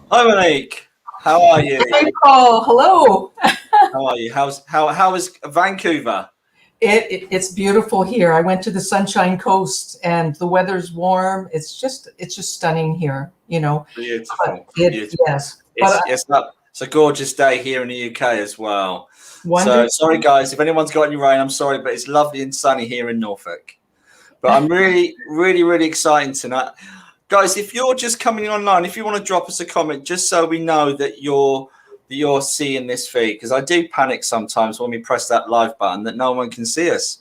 Hi Monique, how are you? Hey, Paul. Hello. How are you? How is Vancouver? It's beautiful here. I went to the Sunshine Coast, and the weather's warm. It's just stunning here. But Beautiful, it beautiful. yes, but It's a gorgeous day here in the UK as well. So wonderful. sorry guys, if anyone's got any rain, I'm sorry, but it's lovely and sunny here in Norfolk. But I'm really excited tonight. Guys, if you're just coming online, if you want to drop us a comment, just so we know that you're seeing this feed, because I do panic sometimes when we press that live button that no one can see us.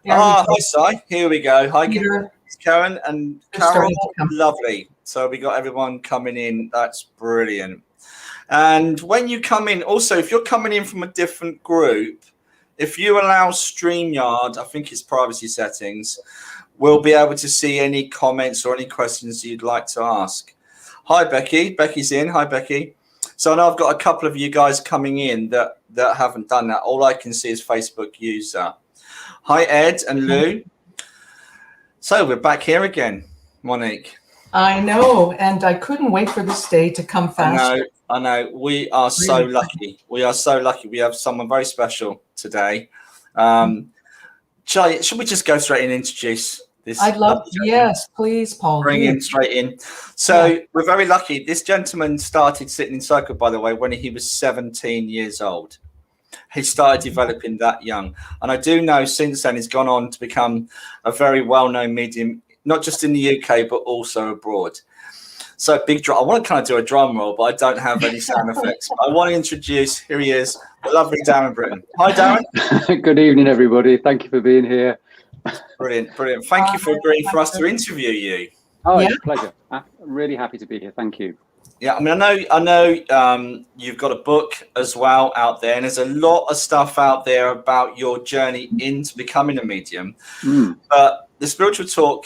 There we go. Hi Si, here we go. Hi Peter, Karen and they're Carol, starting to come. lovely. So we got everyone coming in. That's brilliant. And when you come in, also if you're coming in from a different group, if you allow StreamYard, I think it's privacy settings, we'll be able to see any comments or any questions you'd like to ask. Hi, Becky. Becky's in. Hi, Becky. So I know I've got a couple of you guys coming in that haven't done that. All I can see is Facebook user. Hi, Ed and Lou. So we're back here again, Monique. I know, and I couldn't wait for this day to come faster. I know. We are so lucky. We are so lucky. We have someone very special today. Should we just go straight and introduce this? I'd love, yes, please, Paul. Bring him straight in. So we're very lucky. This gentleman started sitting in circle, by the way, when he was 17 years old. He started developing that young. And I do know since then he's gone on to become a very well-known medium, not just in the UK, but also abroad. So big drum. I want to kind of do a drum roll, but I don't have any sound effects. I want to introduce, here he is, the lovely Darren Brittain. Hi, Darren. Good evening, everybody. Thank you for being here. Brilliant. Thank you for agreeing for us to interview you. Oh, it's a pleasure. I'm really happy to be here. Thank you. Yeah, I mean, I know you've got a book as well out there, and there's a lot of stuff out there about your journey into becoming a medium. But the spiritual talk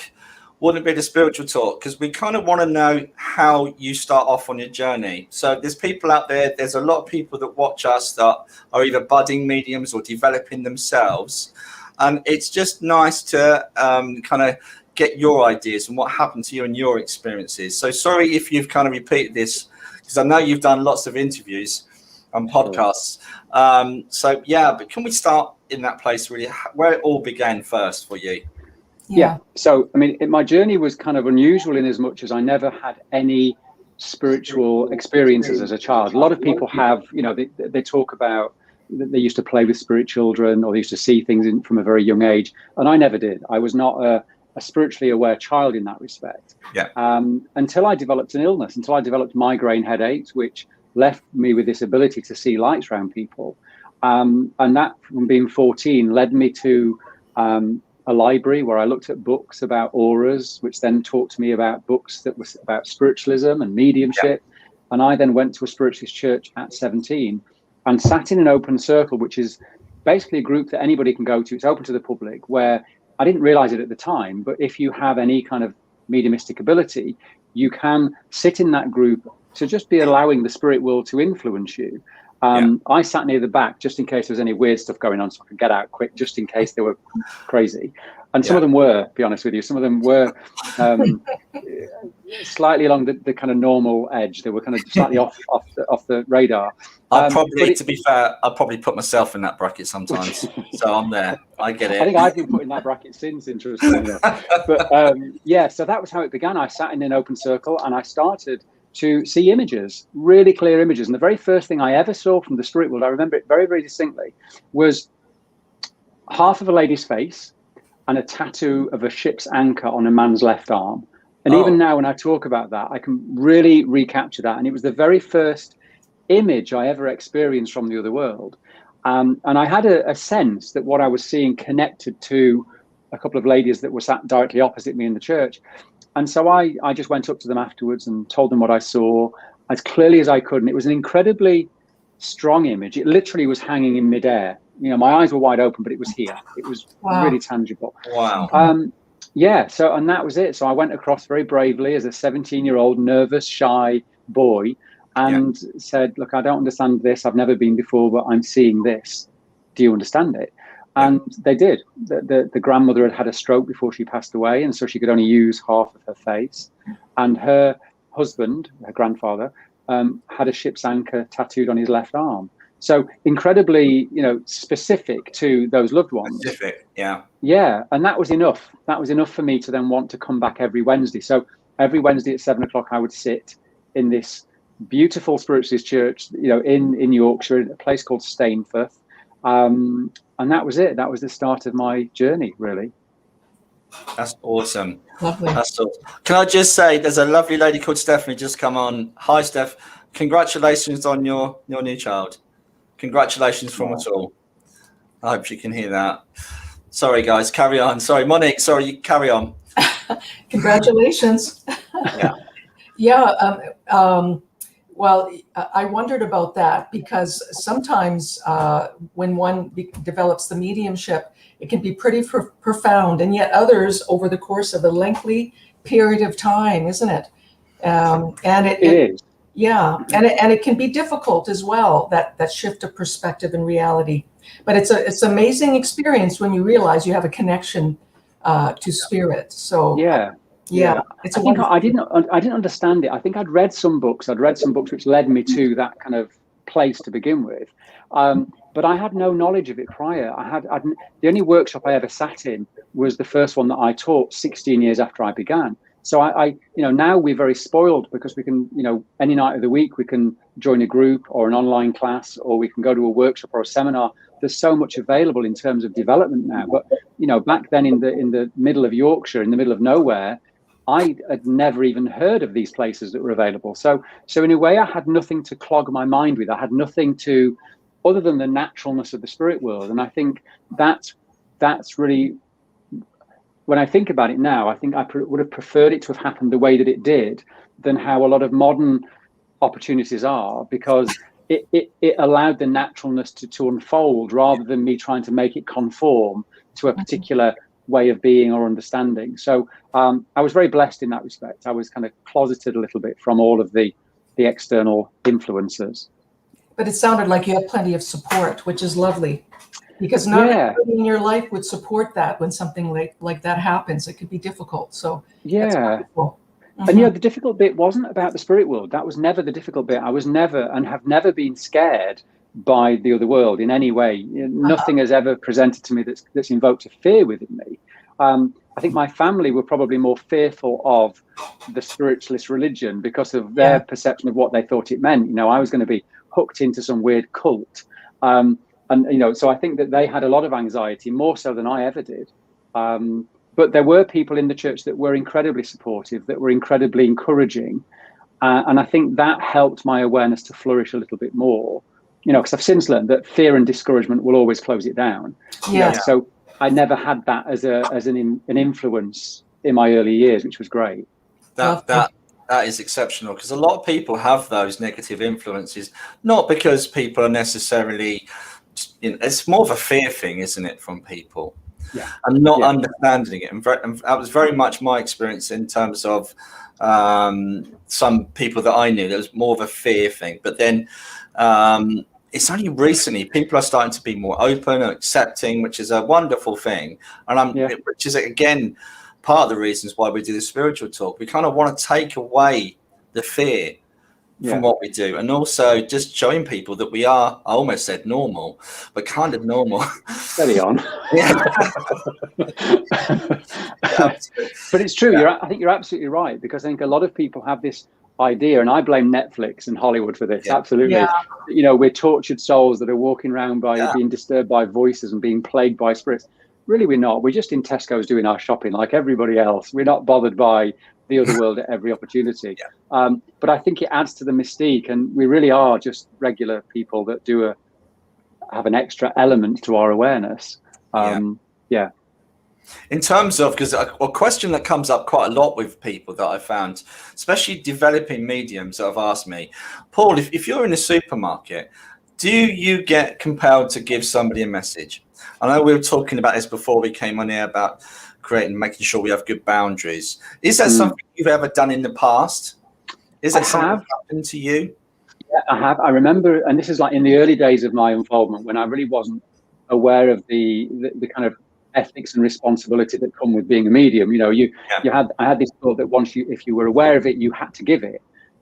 wouldn't be the spiritual talk because we kind of want to know how you start off on your journey. So there's people out there, there's a lot of people that watch us that are either budding mediums or developing themselves. And it's just nice to kind of get your ideas and what happened to you and your experiences. So sorry if you've kind of repeated this, because I know you've done lots of interviews and podcasts. So yeah, but can we start in that place really, where it all began first for you? Yeah. So, I mean, my journey was kind of unusual in as much as I never had any spiritual experiences as a child. A lot of people have, you know, they talk about they used to play with spirit children or they used to see things from a very young age. And I never did. I was not a spiritually aware child in that respect. Yeah. Until I developed an illness, until I developed migraine headaches, which left me with this ability to see lights around people. And that, from being 14, led me to a library where I looked at books about auras, which then talked to me about books that was about spiritualism and mediumship. Yeah. And I then went to a spiritualist church at 17 and sat in an open circle, which is basically a group that anybody can go to. It's open to the public, where I didn't realize it at the time, but if you have any kind of mediumistic ability, you can sit in that group to just be allowing the spirit world to influence you. I sat near the back just in case there was any weird stuff going on, so I could get out quick, just in case they were crazy. And some of them were, to be honest with you, some of them were slightly along the kind of normal edge. They were kind of slightly off the radar. To be fair, I'll probably put myself in that bracket sometimes. So I'm there. I get it. I think I've been put in that bracket since, interestingly enough. But yeah, so that was how it began. I sat in an open circle and I started to see images, really clear images. And the very first thing I ever saw from the spirit world, I remember it very, very distinctly, was half of a lady's face and a tattoo of a ship's anchor on a man's left arm. And even now, when I talk about that, I can really recapture that. And it was the very first image I ever experienced from the other world. And I had a sense that what I was seeing connected to a couple of ladies that were sat directly opposite me in the church. And so I just went up to them afterwards and told them what I saw as clearly as I could. And it was an incredibly strong image. It literally was hanging in midair. You know, my eyes were wide open, but it was here. It was really tangible. Wow. Yeah. So, and that was it. So I went across very bravely as a 17-year-old, nervous, shy boy and said, look, I don't understand this. I've never been before, but I'm seeing this. Do you understand it? And they did. The grandmother had a stroke before she passed away, and so she could only use half of her face. And her husband, her grandfather, had a ship's anchor tattooed on his left arm. So incredibly, specific to those loved ones. Specific, yeah. Yeah, and that was enough. That was enough for me to then want to come back every Wednesday. So every Wednesday at 7:00, I would sit in this beautiful Spiritualist church, in Yorkshire, a place called Stainforth. And that was it. That was the start of my journey, really. That's awesome. Lovely. That's awesome. Can I just say, there's a lovely lady called Stephanie just come on. Hi, Steph. Congratulations on your new child. Congratulations from us all. I hope you can hear that. Sorry, guys, carry on. Sorry, Monique, sorry, you carry on. Congratulations. Yeah. Yeah. Well, I wondered about that because sometimes when one develops the mediumship, it can be pretty profound, and yet others over the course of a lengthy period of time, isn't it? And it is. Yeah, and it can be difficult as well, that shift of perspective and reality. But it's an amazing experience when you realize you have a connection to spirit. So yeah. I didn't understand it. I think I'd read some books which led me to that kind of place to begin with. But I had no knowledge of it prior. The only workshop I ever sat in was the first one that I taught 16 years after I began. So I now we're very spoiled because we can, any night of the week we can join a group or an online class, or we can go to a workshop or a seminar. There's so much available in terms of development now. But back then in the middle of Yorkshire, in the middle of nowhere, I had never even heard of these places that were available. So in a way, I had nothing to clog my mind with. I had nothing to, other than the naturalness of the spirit world. And I think that's really, when I think about it now, I think I would have preferred it to have happened the way that it did than how a lot of modern opportunities are, because it allowed the naturalness to unfold rather than me trying to make it conform to a particular way of being or understanding. So I was very blessed in that respect. I was kind of closeted a little bit from all of the external influences. But it sounded like you had plenty of support, which is lovely. Because not everybody in your life would support that when something like that happens. It could be difficult. So that's wonderful. And the difficult bit wasn't about the spirit world. That was never the difficult bit. I was never and have never been scared by the other world in any way. Nothing has ever presented to me that's invoked a fear within me. I think my family were probably more fearful of the spiritualist religion because of their perception of what they thought it meant. I was going to be hooked into some weird cult. And so I think that they had a lot of anxiety, more so than I ever did. But there were people in the church that were incredibly supportive, that were incredibly encouraging. And I think that helped my awareness to flourish a little bit more, because I've since learned that fear and discouragement will always close it down. So I never had that as an influence in my early years, which was great. That is exceptional, because a lot of people have those negative influences, not because people are necessarily, it's more of a fear thing, isn't it, from people? And not understanding it. And that was very much my experience in terms of some people that I knew. There was more of a fear thing. But then it's only recently people are starting to be more open and accepting, which is a wonderful thing. And which is, again, part of the reasons why we do the spiritual talk. We kind of want to take away the fear from what we do, and also just showing people that we are, I almost said normal, but kind of normal. Steady on. But it's true. I think you're absolutely right, because I think a lot of people have this idea, and I blame Netflix and Hollywood for this. Absolutely. We're tortured souls that are walking around being disturbed by voices and being plagued by spirits. Really, we're not. We're just in Tesco's doing our shopping like everybody else. We're not bothered by the other world at every opportunity. But I think it adds to the mystique, and we really are just regular people that have an extra element to our awareness. In terms of, because a question that comes up quite a lot with people that I found, especially developing mediums that have asked me, Paul, if you're in a supermarket, do you get compelled to give somebody a message? I know we were talking about this before we came on here about making sure we have good boundaries. Is that something you've ever done in the past? Is that something that happened to you? Yeah, I have. I remember, and this is like in the early days of my involvement, when I really wasn't aware of the kind of ethics and responsibility that come with being a medium. I had this thought that if you were aware of it, you had to give it.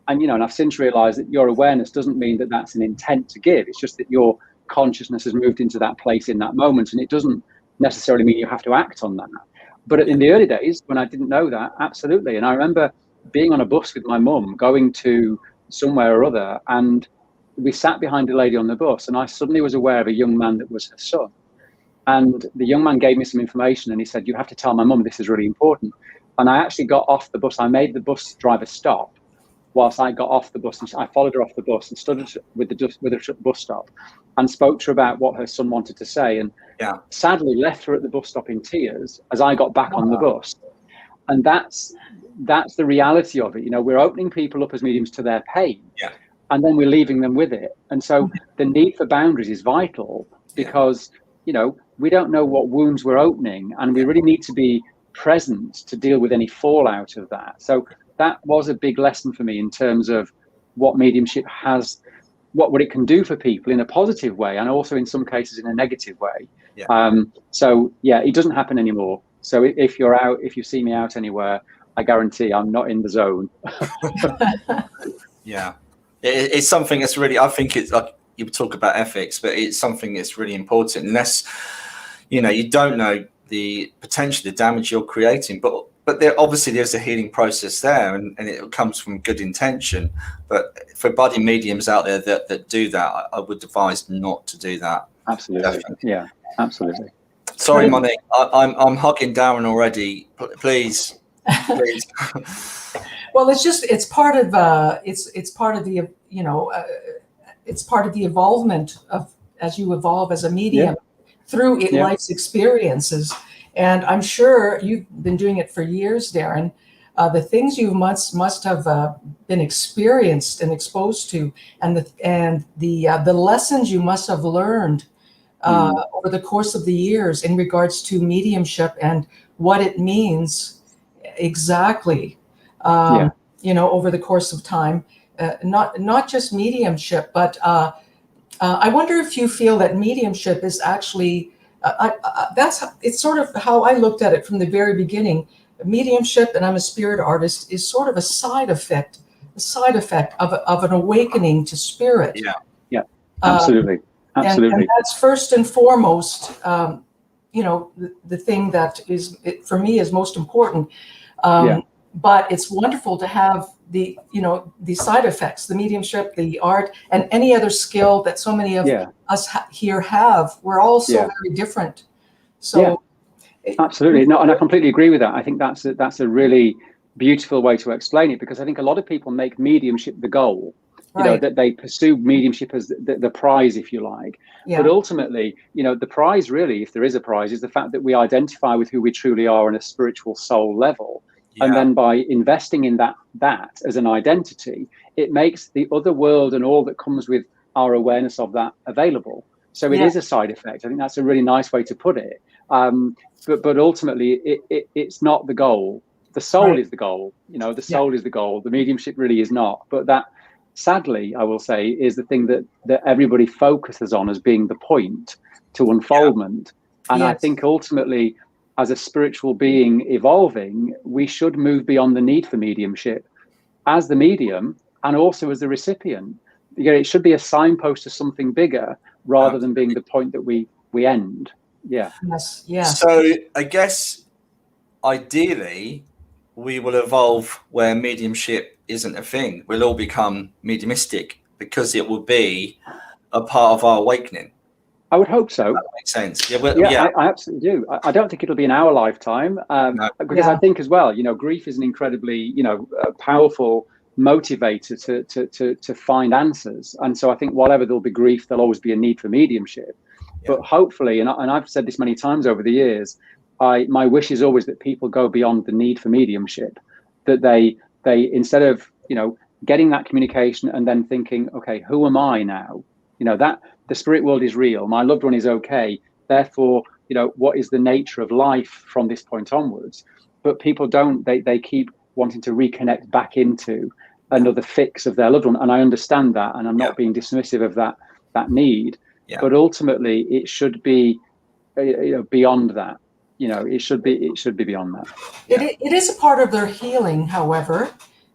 And I've since realized that your awareness doesn't mean that that's an intent to give. It's just that your consciousness has moved into that place in that moment, and it doesn't necessarily mean you have to act on that. But in the early days, when I didn't know that, absolutely. And I remember being on a bus with my mum going to somewhere or other, and we sat behind a lady on the bus, and I suddenly was aware of a young man that was her son. And the young man gave me some information, and he said, "You have to tell my mum, this is really important." And I actually got off the bus. I made the bus driver stop whilst I got off the bus, and I followed her off the bus and stood with the bus stop and spoke to her about what her son wanted to say. And sadly left her at the bus stop in tears as I got back on the bus. And that's the reality of it. We're opening people up as mediums to their pain, and then we're leaving them with it. And so the need for boundaries is vital, because we don't know what wounds we're opening, and we really need to be present to deal with any fallout of that. So that was a big lesson for me in terms of what mediumship has, what it can do for people in a positive way, and also in some cases in a negative way. It doesn't happen anymore. So if you see me out anywhere, I guarantee I'm not in the zone. It's something that's really, I think it's like, you talk about ethics, but it's something that's really important. Unless you don't know the potential, the damage you're creating, but there's a healing process there, and it comes from good intention. But for budding mediums out there that do that, I would advise not to do that. Absolutely. Definitely. Yeah, absolutely. Sorry, Monique, I'm hugging Darren already. Please. Well, it's part of the it's part of the evolvement of, as you evolve as a medium through life's experiences. And I'm sure you've been doing it for years, Darren. The things you must have been experienced and exposed to, and the lessons you must have learned over the course of the years in regards to mediumship and what it means exactly. Over the course of time, not just mediumship, but I wonder if you feel that mediumship is actually. It's sort of how I looked at it from the very beginning. Mediumship, and I'm a spirit artist, is sort of a side effect of an awakening to spirit. Yeah, absolutely. And that's first and foremost, the thing that for me is most important. But it's wonderful to have the side effects, the mediumship, the art, and any other skill that so many of us here have. We're all so very different. So absolutely. No, and I completely agree with that. I think that's a really beautiful way to explain it, because I think a lot of people make mediumship the goal. That they pursue mediumship as the prize, if you like. But ultimately, the prize really, if there is a prize, is the fact that we identify with who we truly are on a spiritual soul level. And then by investing in that as an identity, it makes the other world and all that comes with our awareness of that available. So it is a side effect. I think that's a really nice way to put it. But ultimately, it's not the goal. The soul is the goal. The soul is the goal. The mediumship really is not. But that, sadly, I will say, is the thing that everybody focuses on as being the point to unfoldment. And I think ultimately, as a spiritual being evolving, we should move beyond the need for mediumship as the medium and also as the recipient. It should be a signpost to something bigger rather than being the point that we end. Yes. So I guess ideally we will evolve where mediumship isn't a thing. We'll all become mediumistic because it will be a part of our awakening. I would hope so. That makes sense. I absolutely do. I don't think it'll be in our lifetime, because I think as well, grief is an incredibly, powerful motivator to find answers. And so I think whatever there'll be grief, there'll always be a need for mediumship. But hopefully, and I've said this many times over the years, my wish is always that people go beyond the need for mediumship, that they instead of, getting that communication and then thinking, okay, who am I now? That the spirit world is real. My loved one is okay. Therefore, what is the nature of life from this point onwards? But people don't, they keep wanting to reconnect back into another fix of their loved one. And I understand that. And I'm not being dismissive of that need. But ultimately, it should be, beyond that. It should be beyond that. It is a part of their healing, however.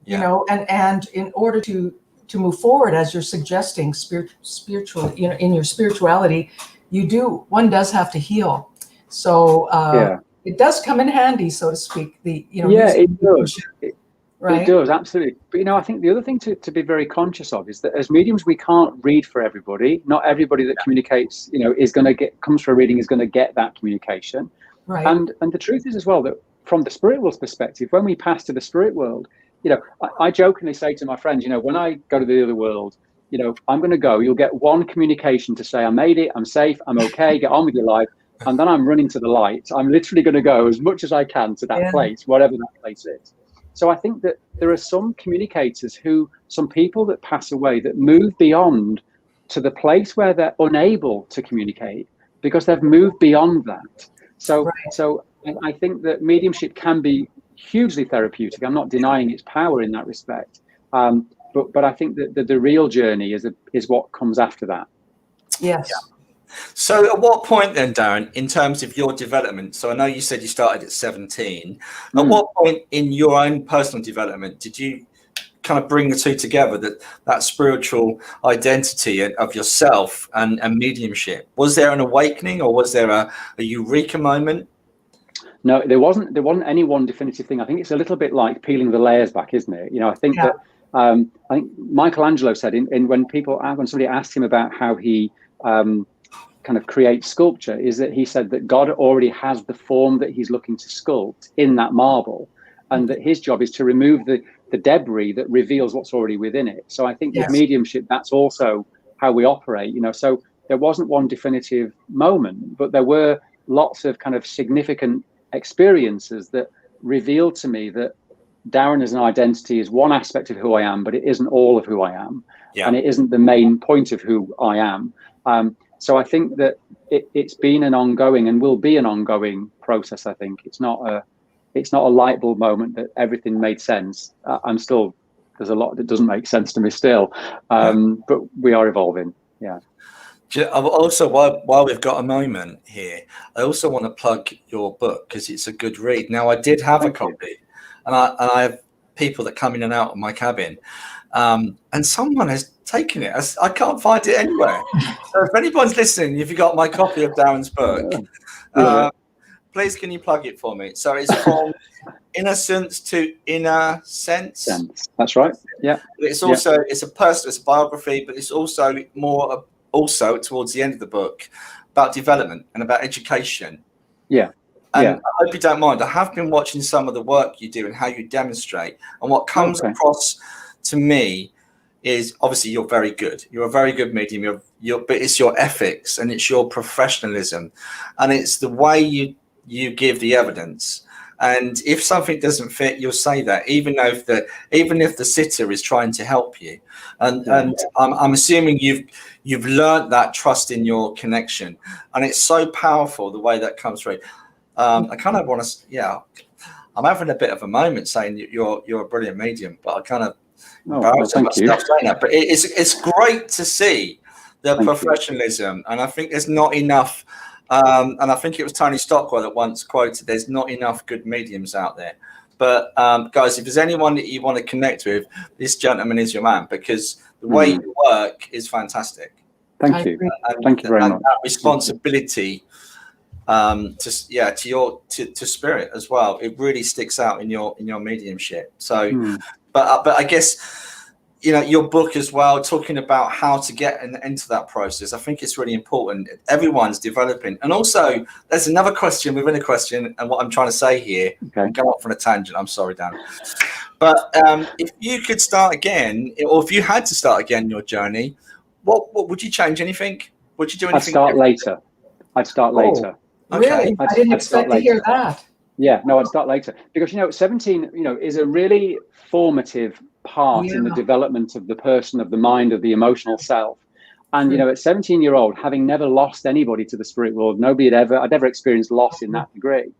you know, and in order to move forward, as you're suggesting, spiritual, you know, in your spirituality, one does have to heal. So it does come in handy, so to speak. It does. Right? It does, absolutely. But, you know, I think the other thing to be very conscious of is that as mediums, we can't read for everybody. Not everybody that communicates, you know, comes for a reading is going to get that communication. Right. And the truth is as well that from the spirit world's perspective, when we pass to the spirit world, you know, I jokingly say to my friends, you know, when I go to the other world, you know, I'm going to go, you'll get one communication to say, I made it, I'm safe, I'm okay, get on with your life. And then I'm running to the light. I'm literally going to go as much as I can to that place, whatever that place is. So I think that there are some communicators some people that pass away that move beyond to the place where they're unable to communicate because they've moved beyond that. So I think that mediumship can be hugely therapeutic. I'm not denying its power in that respect. But I think that the real journey is what comes after that. Yes. Yeah. So at what point then, Darren, in terms of your development, so I know you said you started at 17, at what point in your own personal development did you kind of bring the two together, that spiritual identity of yourself and mediumship? Was there an awakening, or was there a eureka moment? No, there wasn't any one definitive thing. I think it's a little bit like peeling the layers back, isn't it? You know, I think that I think Michelangelo said when somebody asked him about how he kind of create sculpture, is that he said that God already has the form that he's looking to sculpt in that marble, and that his job is to remove the debris that reveals what's already within it. So I think with mediumship, that's also how we operate, you know. So there wasn't one definitive moment, but there were lots of kind of significant experiences that revealed to me that Darren as an identity is one aspect of who I am, but it isn't all of who I am, and it isn't the main point of who I am. So I think that it's been an ongoing and will be an ongoing process. I think it's not a light bulb moment that everything made sense. There's a lot that doesn't make sense to me still, but we are evolving. Yeah. Also, while we've got a moment here, I also want to plug your book because it's a good read. Now, I did have a copy, and I have people that come in and out of my cabin, and someone has taken it. I can't find it anywhere. So if anyone's listening, if you got my copy of Darren's book, please can you plug it for me? So it's from innocence to inner sense. That's right. Yeah. It's also it's a biography, but it's also more towards the end of the book about development and about education. Yeah. And I hope you don't mind. I have been watching some of the work you do and how you demonstrate, and what comes across to me is obviously you're very good. You're a very good medium. But it's your ethics and it's your professionalism, and it's the way you give the evidence. And if something doesn't fit, you'll say that, even if the sitter is trying to help you. And I'm assuming you've learned that trust in your connection, and it's so powerful the way that comes through. I kind of want to, I'm having a bit of a moment saying you're a brilliant medium, but I kind of embarrassed myself saying that. But it's great to see the professionalism, and I think there's not enough. And I think it was Tony Stockwell that once quoted, "There's not enough good mediums out there." But guys, if there's anyone that you want to connect with, this gentleman is your man, because the way you work is fantastic. Thank you. Thank you very much. That responsibility to spirit as well, it really sticks out in your mediumship. So but I guess, you know, your book as well, talking about how to get into that process, I think it's really important. Everyone's developing. And also there's another question within a question, and what I'm trying to say here, I'm going off on a tangent, I'm sorry, Dan, but if you could start again, or if you had to start again your journey, what would you change? Anything? Would you do anything? I'd start later. Okay. Really? I didn't expect to hear that. Yeah, no, I'd start later, because, you know, 17, you know, is a really formative part in the development of the person, of the mind, of the emotional self. And, you know, at 17-year-old, having never lost anybody to the spirit world, I'd never experienced loss in that degree.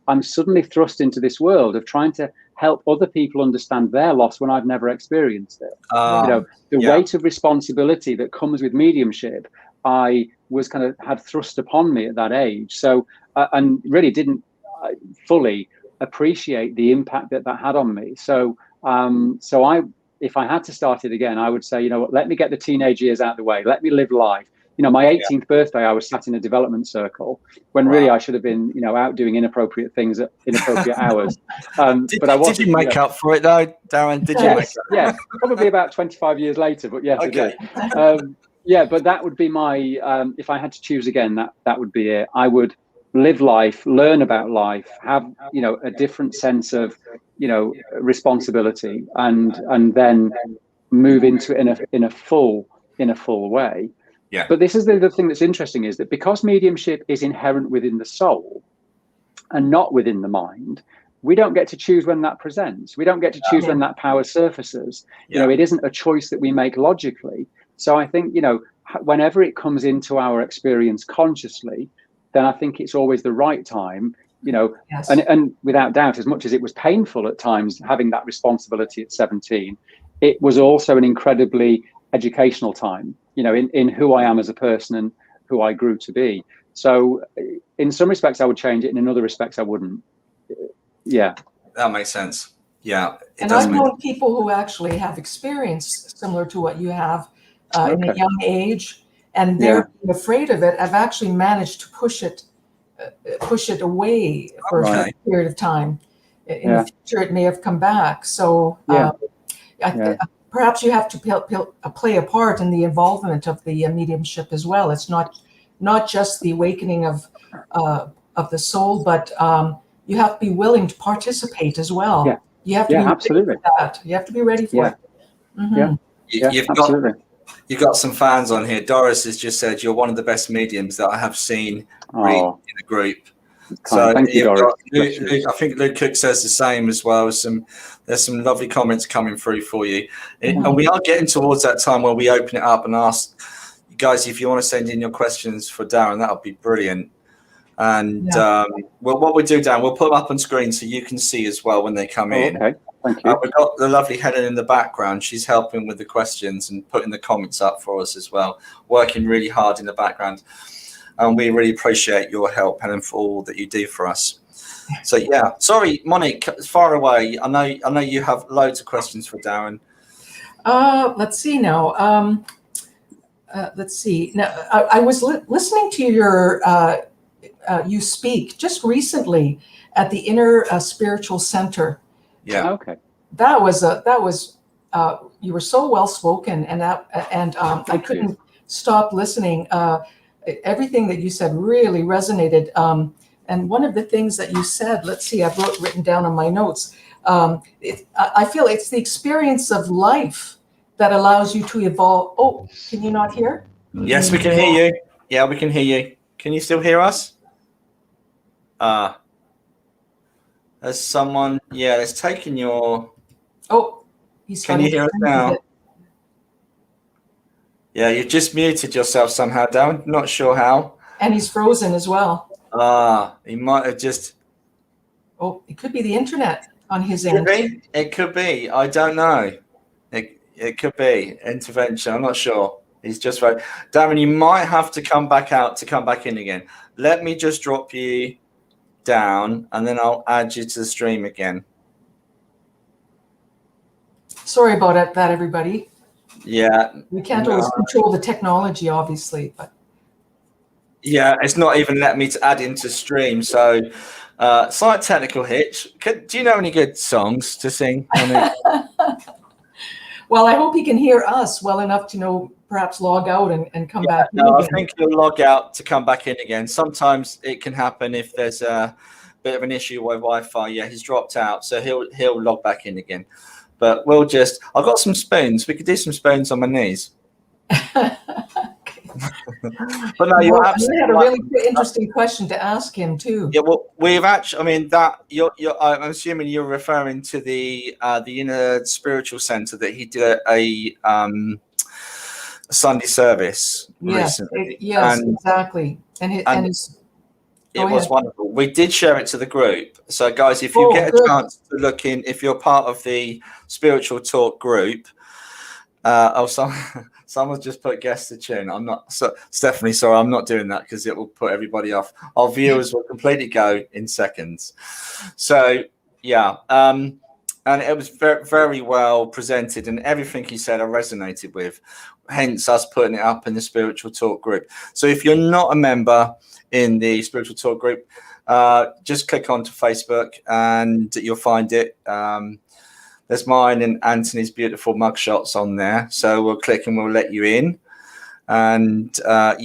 I'm suddenly thrust into this world of trying to help other people understand their loss when I've never experienced it. You know, the weight of responsibility that comes with mediumship, I was had thrust upon me at that age. So, and really didn't fully appreciate the impact that had on me. So So if I had to start it again, I would say, you know what, let me get the teenage years out of the way. Let me live life. You know, my 18th birthday, I was sat in a development circle when really I should have been, you know, out doing inappropriate things at inappropriate hours. But I wasn't. Did you make up for it though, Darren? Did you make up? Yes, probably about 25 years later, but yes, okay. I did. Yeah, but that would be my, if I had to choose again, that would be it. I would live life, learn about life, have, you know, a different sense of, you know, responsibility, and then move into it in a full way. Yeah. But this is the thing that's interesting, is that because mediumship is inherent within the soul and not within the mind, we don't get to choose when that presents. We don't get to choose when that power surfaces. You know, it isn't a choice that we make logically. So I think, you know, whenever it comes into our experience consciously, then I think it's always the right time, you know, and without doubt, as much as it was painful at times having that responsibility at 17, it was also an incredibly educational time, you know, in who I am as a person and who I grew to be. So in some respects I would change it, and in other respects I wouldn't. Yeah. That makes sense. Yeah. And I've known people who actually have experienced similar to what you have in a young age, and they're afraid of it. I've actually managed to push it away for a period of time. In the future, it may have come back. So perhaps you have to play a part in the involvement of the mediumship as well. It's not just the awakening of the soul, but you have to be willing to participate as well. Yeah. You have to be absolutely. ready for that. You have to be ready for it. Absolutely. You've got some fans on here. Doris has just said you're one of the best mediums that I have seen read in the group. So thank you, Doris. I think Luke Cook says the same as well. There's some lovely comments coming through for you. And we are getting towards that time where we open it up and ask you guys if you want to send in your questions for Darren. That would be brilliant. And well, what we do, Darren, we'll put them up on screen so you can see as well when they come in. Okay. Thank you. We've got the lovely Helen in the background. She's helping with the questions and putting the comments up for us as well, working really hard in the background. And we really appreciate your help, Helen, for all that you do for us. So, yeah. Sorry, Monique, far away. I know you have loads of questions for Darren. Let's see now. Let's see. Now, I was listening to your you speak just recently at the Inner Spiritual Center. Yeah. Okay. That was you were so well spoken, and I couldn't stop listening. Everything that you said really resonated. And one of the things that you said, let's see, I've written down on my notes. I feel it's the experience of life that allows you to evolve. Oh, can you not hear? Yes, we can hear you. Yeah, we can hear you. Can you still hear us? There's someone, it's taken your... Oh, he's... Can you hear us now? Yeah, you've just muted yourself somehow, Darren. Not sure how. And he's frozen as well. He might have just... Oh, it could be the internet on his end. It could be. I don't know. It could be intervention. I'm not sure. He's just right. Darren, you might have to come back out to come back in again. Let me just drop you down, and then I'll add you to the stream again. Sorry about that, everybody. Yeah. We can't always control the technology, obviously, but... Yeah, it's not even let me to add into stream, so slight technical hitch. Do you know any good songs to sing? Well, I hope he can hear us well enough to perhaps log out and come back in. No, I think he'll log out to come back in again. Sometimes it can happen if there's a bit of an issue with Wi-Fi. Yeah, he's dropped out, so he'll log back in again. But I've got some spoons. We could do some spoons on my knees. But no, you're absolutely. I had a really interesting question to ask him too. Yeah, well, we've actually. I mean, I'm assuming you're referring to the Inner Spiritual Center that he did a Sunday service recently. Yes, exactly. And it was wonderful. We did share it to the group. So, guys, if you get a chance to look in, if you're part of the Spiritual Talk group, someone's just put guess the tune. I'm not, Stephanie, sorry, I'm not doing that because it will put everybody off. Our viewers will completely go in seconds. So, yeah. And it was very, very well presented, and everything he said I resonated with, hence us putting it up in the Spiritual Talk group. So if you're not a member in the Spiritual Talk group, just click onto Facebook and you'll find it. There's mine and Anthony's beautiful mugshots on there. So we'll click and we'll let you in. And what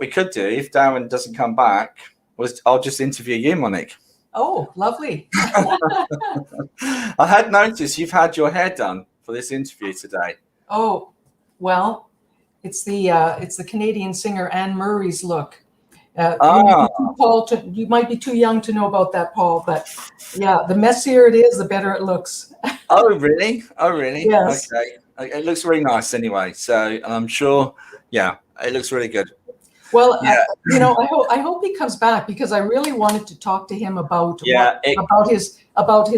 we could do if Darren doesn't come back was I'll just interview you, Monique. Oh, lovely. I had noticed you've had your hair done for this interview today. Oh, well, it's the Canadian singer Anne Murray's look. You might be too young to know about that, Paul, but yeah, the messier it is, the better it looks. Oh, really? Yes. Okay. It looks really nice anyway. So I'm sure, it looks really good. Well, yeah. I hope he comes back, because I really wanted to talk to him about about his about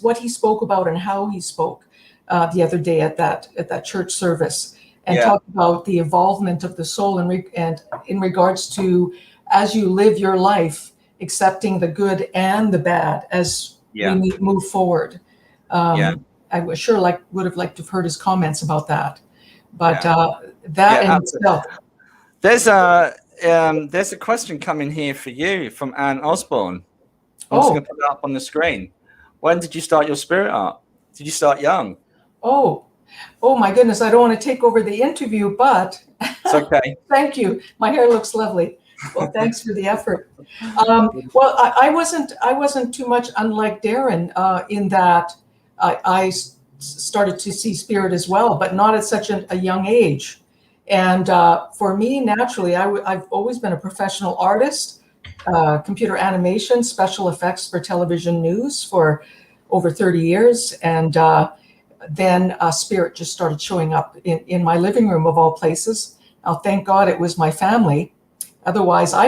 what he spoke about and how he spoke the other day at that church service, and talk about the involvement of the soul and in regards to, as you live your life, accepting the good and the bad as we move forward. I would have liked to have heard his comments about that. But there's a question coming here for you from Anne Osborne. I'm just going to put it up on the screen. When did you start your spirit art? Did you start young? Oh my goodness! I don't want to take over the interview, but it's okay. Thank you. My hair looks lovely. Well, thanks for the effort. I wasn't too much unlike Darren in that I started to see spirit as well, but not at such a young age. And for me, naturally, I've always been a professional artist, computer animation, special effects for television news for over 30 years. And then spirit just started showing up in my living room, of all places. Now, thank God it was my family. Otherwise, I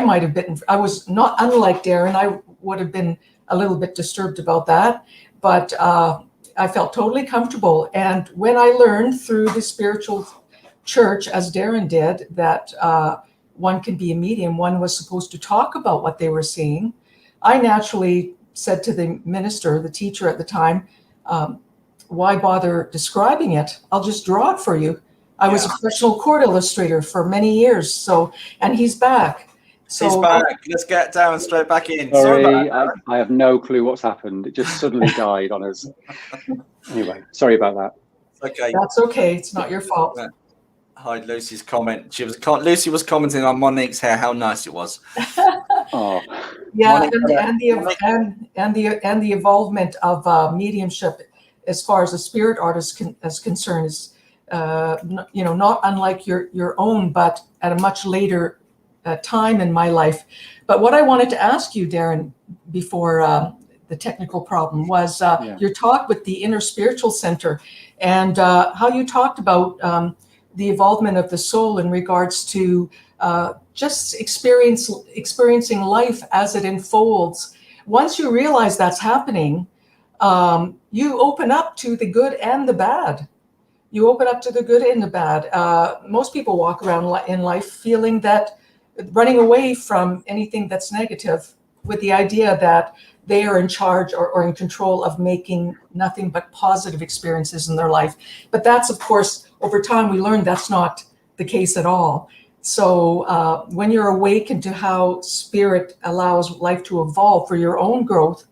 was not unlike Darren. I would have been a little bit disturbed about that. But I felt totally comfortable. And when I learned through the spiritual church, as Darren did, that one can be a medium, one was supposed to talk about what they were seeing, I naturally said to the minister, the teacher at the time, why bother describing it? I'll just draw it for you. I was a professional cord illustrator for many years. And he's back. So he's back. Let's get Darren straight back in. Sorry, I have no clue what's happened. It just suddenly died on us. Anyway, sorry about that. Okay. That's okay. It's not your fault. Hide Lucy's comment. Lucy was commenting on Monique's hair, how nice it was. Oh. Yeah, and the involvement of mediumship, as far as a spirit artist is concerned, is not unlike your own, but at a much later time in my life. But what I wanted to ask you, Darren, before the technical problem, was your talk with the Inner Spiritual Center, and how you talked about the involvement of the soul in regards to just experiencing life as it unfolds. Once you realize that's happening, you open up to the good and the bad. Most people walk around in life feeling that, running away from anything that's negative, with the idea that they are in charge or in control of making nothing but positive experiences in their life. But that's, of course, over time we learn that's not the case at all. So when you're awakened to how spirit allows life to evolve for your own growth,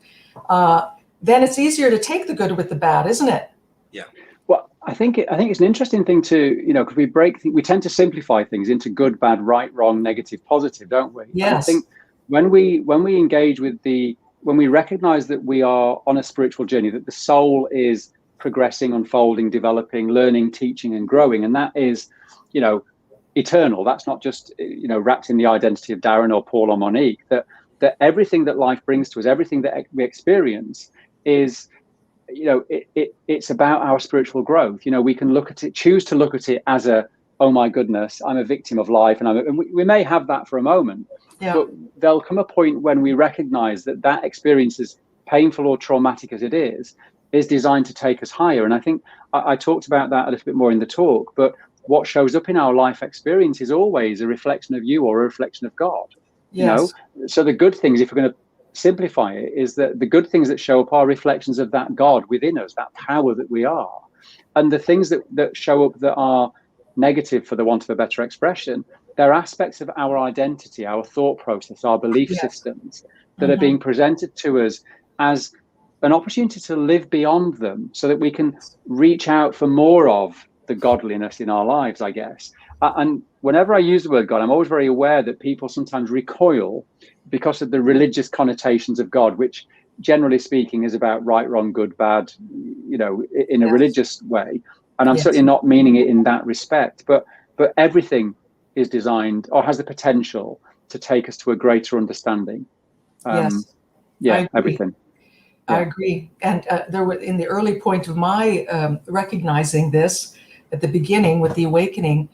then it's easier to take the good with the bad, isn't it? Yeah. Well, I think it's an interesting thing to, because we tend to simplify things into good, bad, right, wrong, negative, positive, don't we? Yes. I think when we engage with when we recognize that we are on a spiritual journey, that the soul is progressing, unfolding, developing, learning, teaching, and growing, and that is, eternal. That's not just, wrapped in the identity of Darren or Paul or Monique. That everything that life brings to us, everything that we experience, is, it's about our spiritual growth. We can choose to look at it as oh my goodness, I'm a victim of life, and we may have that for a moment. Yeah. But there'll come a point when we recognize that experience, as painful or traumatic as it is designed to take us higher. And I think I talked about that a little bit more in the talk, but what shows up in our life experience is always a reflection of you or a reflection of God. Yes. So the good things, if we're going to simplify it, is that the good things that show up are reflections of that God within us, that power that we are. And the things that show up that are negative, for the want of a better expression, they're aspects of our identity, our thought process, our belief systems that are being presented to us as an opportunity to live beyond them, so that we can reach out for more of the godliness in our lives, I guess. And whenever I use the word God, I'm always very aware that people sometimes recoil because of the religious connotations of God, which generally speaking is about right, wrong, good, bad, you know, in a religious way. And I'm certainly not meaning it in that respect, but everything is designed or has the potential to take us to a greater understanding. Everything. I agree. And there were, in the early point of my recognizing this at the beginning with the awakening,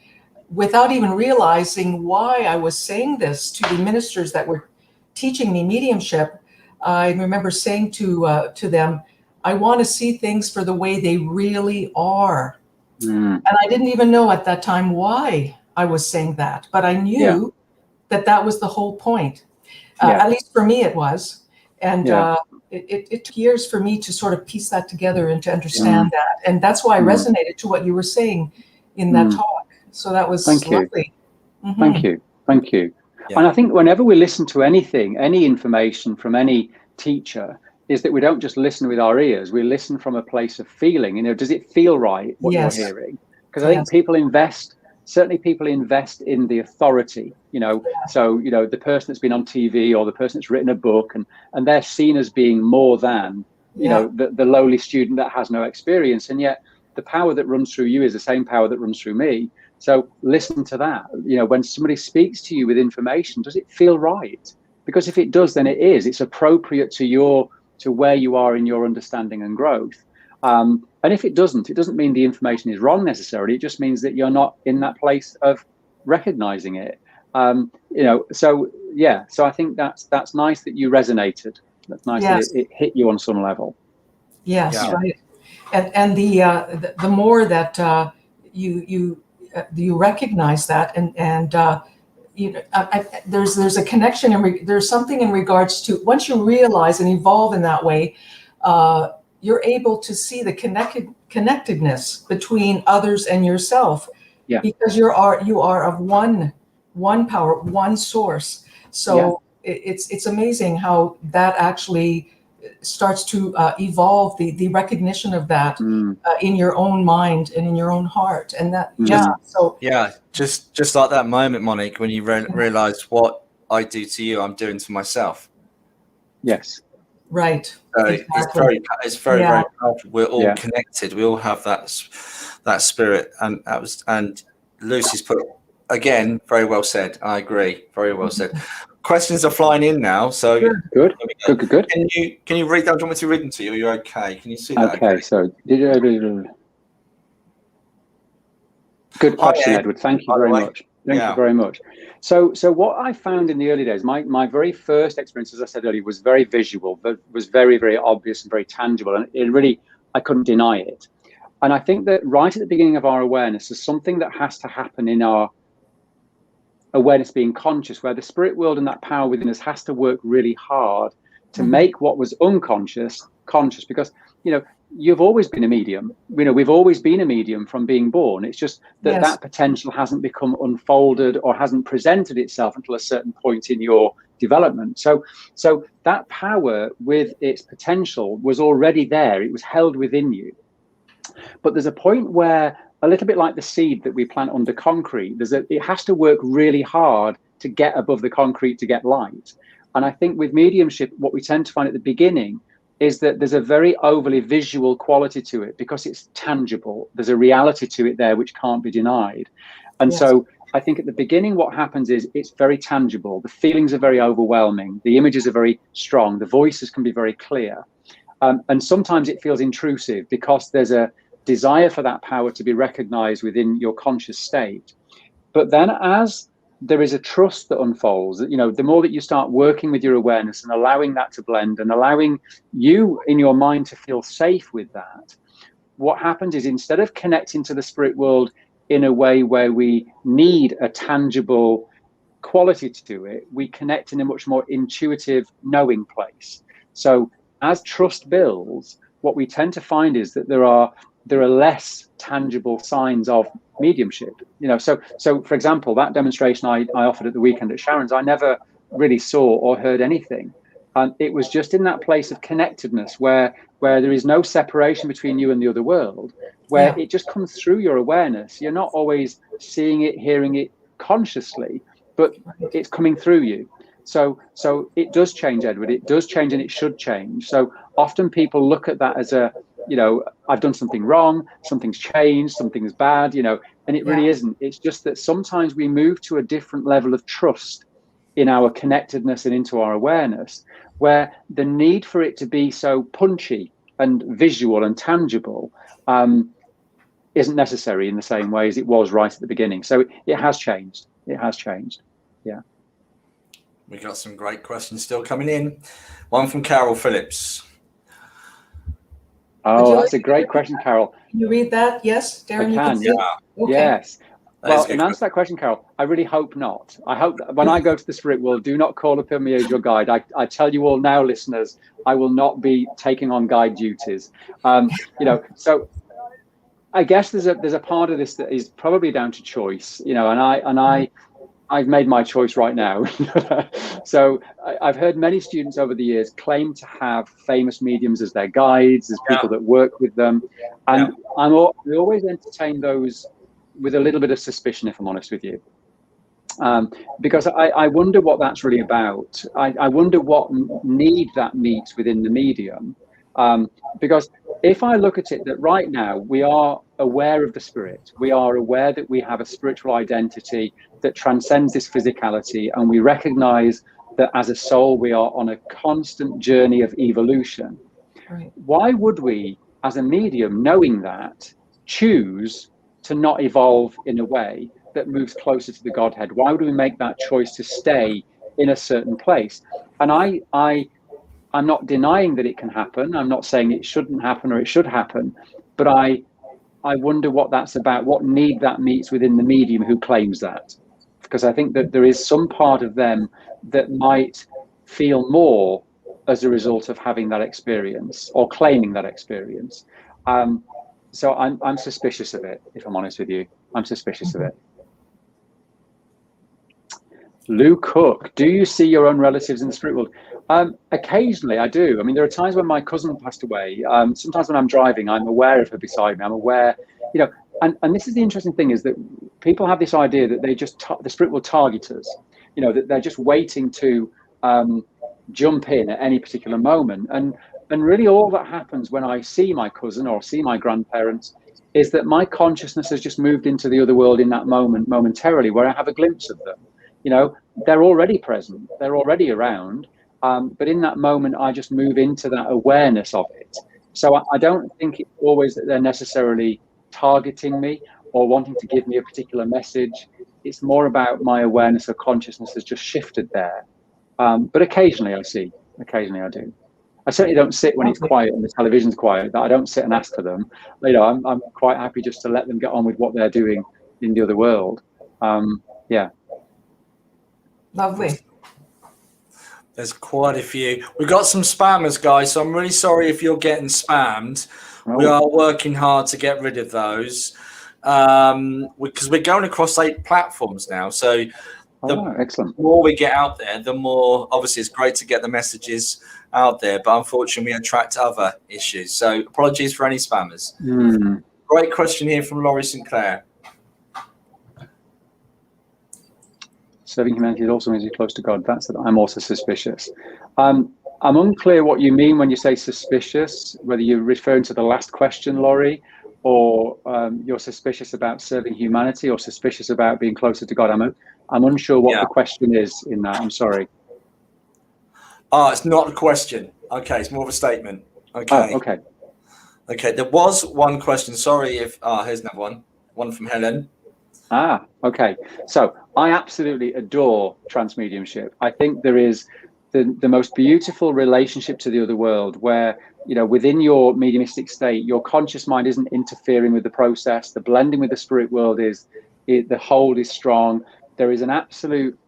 without even realizing why I was saying this to the ministers that were teaching me mediumship, I remember saying to them, I want to see things for the way they really are. And I didn't even know at that time why I was saying that, but I knew that was the whole point. At least for me it was. And it took years for me to sort of piece that together and to understand that. And that's why I resonated to what you were saying in that talk. So that was lovely. Thank you. Yeah. And I think whenever we listen to anything, any information from any teacher, is that we don't just listen with our ears, we listen from a place of feeling. You know, does it feel right what you're hearing? Because I think people invest in the authority, you know. So, you know, the person that's been on TV or the person that's written a book, and they're seen as being more than, you know, the lowly student that has no experience. And yet the power that runs through you is the same power that runs through me. So listen to that. You know, when somebody speaks to you with information, does it feel right? Because if it does, then it's appropriate to where you are in your understanding and growth. And if it doesn't mean the information is wrong necessarily. It just means that you're not in that place of recognizing it. You know, so I think that's nice that you resonated. That's nice that it hit you on some level. Yes, right. And the more that you recognize that, and you know, there's a connection, there's something in regards to, once you realize and evolve in that way, you're able to see the connectedness between others and yourself, because you are of one power, one source. So it's amazing how that actually starts to evolve the recognition of that in your own mind and in your own heart, and that just like that moment, Monique, when you realize what I do to you, I'm doing to myself. Right. So exactly. It's very very powerful. We're all connected. We all have that spirit, and Lucy's put again, very well said. I agree. Very well said. Questions are flying in now, so good. Can you read them? Do you want me to read them to you? Are you okay? Can you see that? Okay. So good question, Edward. Thank you very much. Thank you very much. So what I found in the early days, my very first experience, as I said earlier, was very visual, but was very, very obvious and very tangible. And it really, I couldn't deny it. And I think that right at the beginning of our awareness, there's something that has to happen in our awareness being conscious, where the spirit world and that power within us has to work really hard to make what was unconscious conscious. Because, you know, you've always been a medium. You know, we've always been a medium from being born. It's just that that potential hasn't become unfolded or hasn't presented itself until a certain point in your development. So that power with its potential was already there. It was held within you. But there's a point where, a little bit like the seed that we plant under concrete, it has to work really hard to get above the concrete to get light. And I think with mediumship, what we tend to find at the beginning is that there's a very overly visual quality to it because it's tangible. There's a reality to it there which can't be denied. And so I think at the beginning, what happens is it's very tangible. The feelings are very overwhelming. The images are very strong. The voices can be very clear. And sometimes it feels intrusive because there's a desire for that power to be recognized within your conscious state. But then as there is a trust that unfolds, that, you know, the more that you start working with your awareness and allowing that to blend and allowing you in your mind to feel safe with that, what happens is, instead of connecting to the spirit world in a way where we need a tangible quality to it. We connect in a much more intuitive, knowing place. So as trust builds, what we tend to find is that there are less tangible signs of mediumship. So for example, that demonstration I offered at the weekend at Sharon's, I never really saw or heard anything. And it was just in that place of connectedness where there is no separation between you and the other world, where it just comes through your awareness. You're not always seeing it, hearing it consciously, but it's coming through you. So it does change, Edward. It does change, and it should change. So often people look at that as I've done something wrong, something's changed, something's bad, and it really isn't. It's just that sometimes we move to a different level of trust in our connectedness and into our awareness, where the need for it to be so punchy and visual and tangible isn't necessary in the same way as it was right at the beginning. So it has changed. It has changed. Yeah. We got some great questions still coming in. One from Carol Phillips. Oh, that's a great question, Carol. Can you read that? Yes, Darren, I can. you can see? Okay. Yes. Well, in answer to that question, Carol, I really hope not. I hope that when I go to the spirit world, do not call upon me as your guide. I tell you all now, listeners, I will not be taking on guide duties. So I guess there's a part of this that is probably down to choice, and I've made my choice right now. So I've heard many students over the years claim to have famous mediums as their guides, as people that work with them. And I always entertain those with a little bit of suspicion, if I'm honest with you. Because I wonder what that's really about. I wonder what need that meets within the medium. Because if I look at it that right now we are aware of the spirit, we are aware that we have a spiritual identity that transcends this physicality, and we recognize that as a soul we are on a constant journey of evolution. Right. Why would we, as a medium, knowing that, choose to not evolve in a way that moves closer to the Godhead? Why would we make that choice to stay in a certain place? And I'm not denying that it can happen. I'm not saying it shouldn't happen or it should happen, but I wonder what that's about, what need that meets within the medium who claims that. Because I think that there is some part of them that might feel more as a result of having that experience or claiming that experience. So I'm suspicious of it, if I'm honest with you. I'm suspicious of it. Lou Cook, do you see your own relatives in the spirit world? Occasionally I do. I mean, there are times when my cousin passed away. Sometimes when I'm driving, I'm aware of her beside me. I'm aware, and this is the interesting thing, is that people have this idea that they just, the spirit will target us, that they're just waiting to jump in at any particular moment. And really all that happens when I see my cousin or see my grandparents is that my consciousness has just moved into the other world in that moment, momentarily, where I have a glimpse of them. They're already present, they're already around, but in that moment I just move into that awareness of it. So I don't think it's always that they're necessarily targeting me or wanting to give me a particular message. It's more about my awareness or consciousness has just shifted there. But occasionally I do. I certainly don't sit when it's quiet and the television's quiet. I don't sit and ask for them. I'm quite happy just to let them get on with what they're doing in the other world. Yeah. Lovely. There's quite a few. We've got some spammers, guys, so I'm really sorry if you're getting spammed. Oh. We are working hard to get rid of those because we're going across 8 platforms now. So excellent. The more we get out there, the more, obviously, it's great to get the messages out there, but unfortunately, we attract other issues. So apologies for any spammers. Great question here from Laurie Sinclair. Serving humanity also means you're close to God. That's it. I'm also suspicious. I'm unclear what you mean when you say suspicious, whether you're referring to the last question, Laurie, or you're suspicious about serving humanity or suspicious about being closer to God. I'm unsure what the question is in that. I'm sorry. It's not a question. Okay, it's more of a statement. Okay. Oh, okay. Okay, there was one question. Sorry if... here's another one. One from Helen. Okay. So I absolutely adore transmediumship. I think there is the most beautiful relationship to the other world where, within your mediumistic state, your conscious mind isn't interfering with the process. The blending with the spirit world the hold is strong. There is an absolute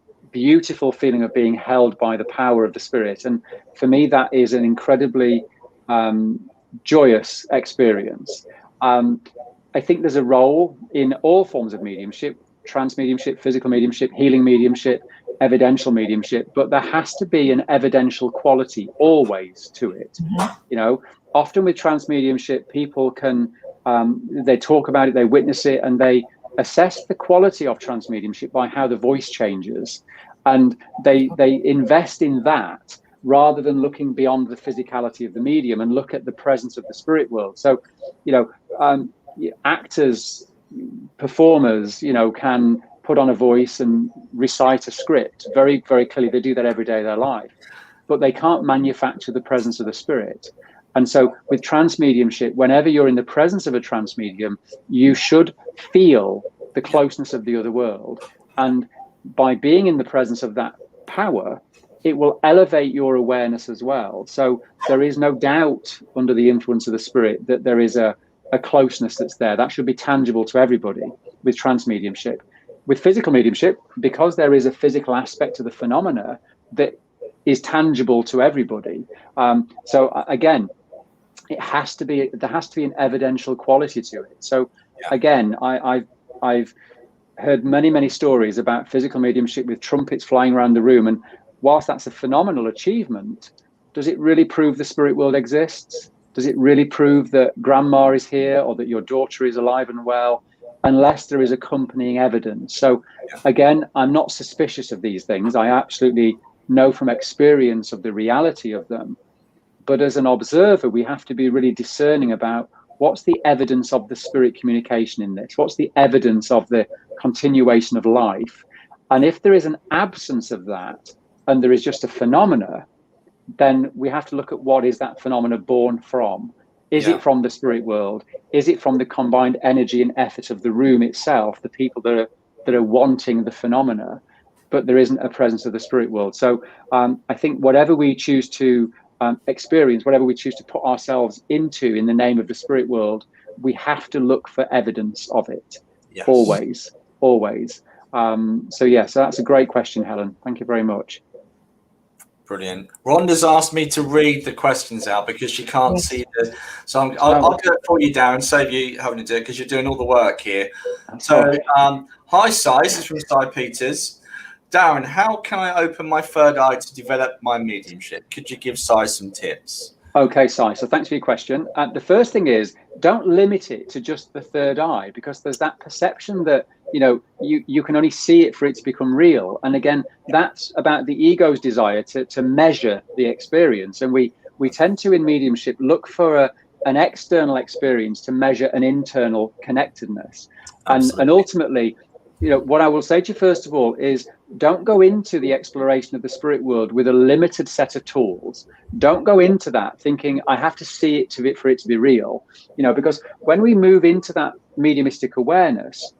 beautiful feeling of being held by the power of the spirit. And for me, that is an incredibly joyous experience. I think there's a role in all forms of mediumship: trance mediumship, physical mediumship, healing mediumship, evidential mediumship, but there has to be an evidential quality always to it. You know, often with trance mediumship, people can, they talk about it, they witness it, and they assess the quality of trance mediumship by how the voice changes. And they invest in that rather than looking beyond the physicality of the medium and look at the presence of the spirit world. So, you know, actors, performers, you know, can put on a voice and recite a script very, very clearly. They do that every day of their life, but they can't manufacture the presence of the spirit. And so with trance mediumship, whenever you're in the presence of a trance medium, you should feel the closeness of the other world. And by being in the presence of that power, it will elevate your awareness as well. So there is no doubt under the influence of the spirit that there is a closeness that's there. That should be tangible to everybody with trance mediumship. With physical mediumship, because there is a physical aspect to the phenomena that is tangible to everybody. So again, there has to be an evidential quality to it. So again, I've heard many stories about physical mediumship with trumpets flying around the room, and whilst that's a phenomenal achievement, does it really prove the spirit world exists? Does it really prove that grandma is here or that your daughter is alive and well, unless there is accompanying evidence? So again, I'm not suspicious of these things. I absolutely know from experience of the reality of them. But as an observer, we have to be really discerning about what's the evidence of the spirit communication in this? What's the evidence of the continuation of life? And if there is an absence of that, and there is just a phenomena, then we have to look at what is that phenomena born from. Is it from the spirit world? Is it from the combined energy and effort of the room itself, the people that are wanting the phenomena, but there isn't a presence of the spirit world? So I think whatever we choose to experience, whatever we choose to put ourselves into in the name of the spirit world, we have to look for evidence of it. Always. So that's a great question, Helen. Thank you very much. Brilliant. Rhonda's asked me to read the questions out because she can't see the. So I'll do it for you, Darren. Save you having to do it because you're doing all the work here. So, hi, Cy. This is from Cy Peters. Darren, how can I open my third eye to develop my mediumship? Could you give Cy some tips? Okay, Cy. So thanks for your question. The first thing is, don't limit it to just the third eye, because there's that perception that, you know, you can only see it for it to become real. And again, that's about the ego's desire to measure the experience. And we tend to, in mediumship, look for an external experience to measure an internal connectedness. And ultimately, you know, what I will say to you first of all is, don't go into the exploration of the spirit world with a limited set of tools. Don't go into that thinking I have to see it for it to be real. You know, because when we move into that mediumistic awareness,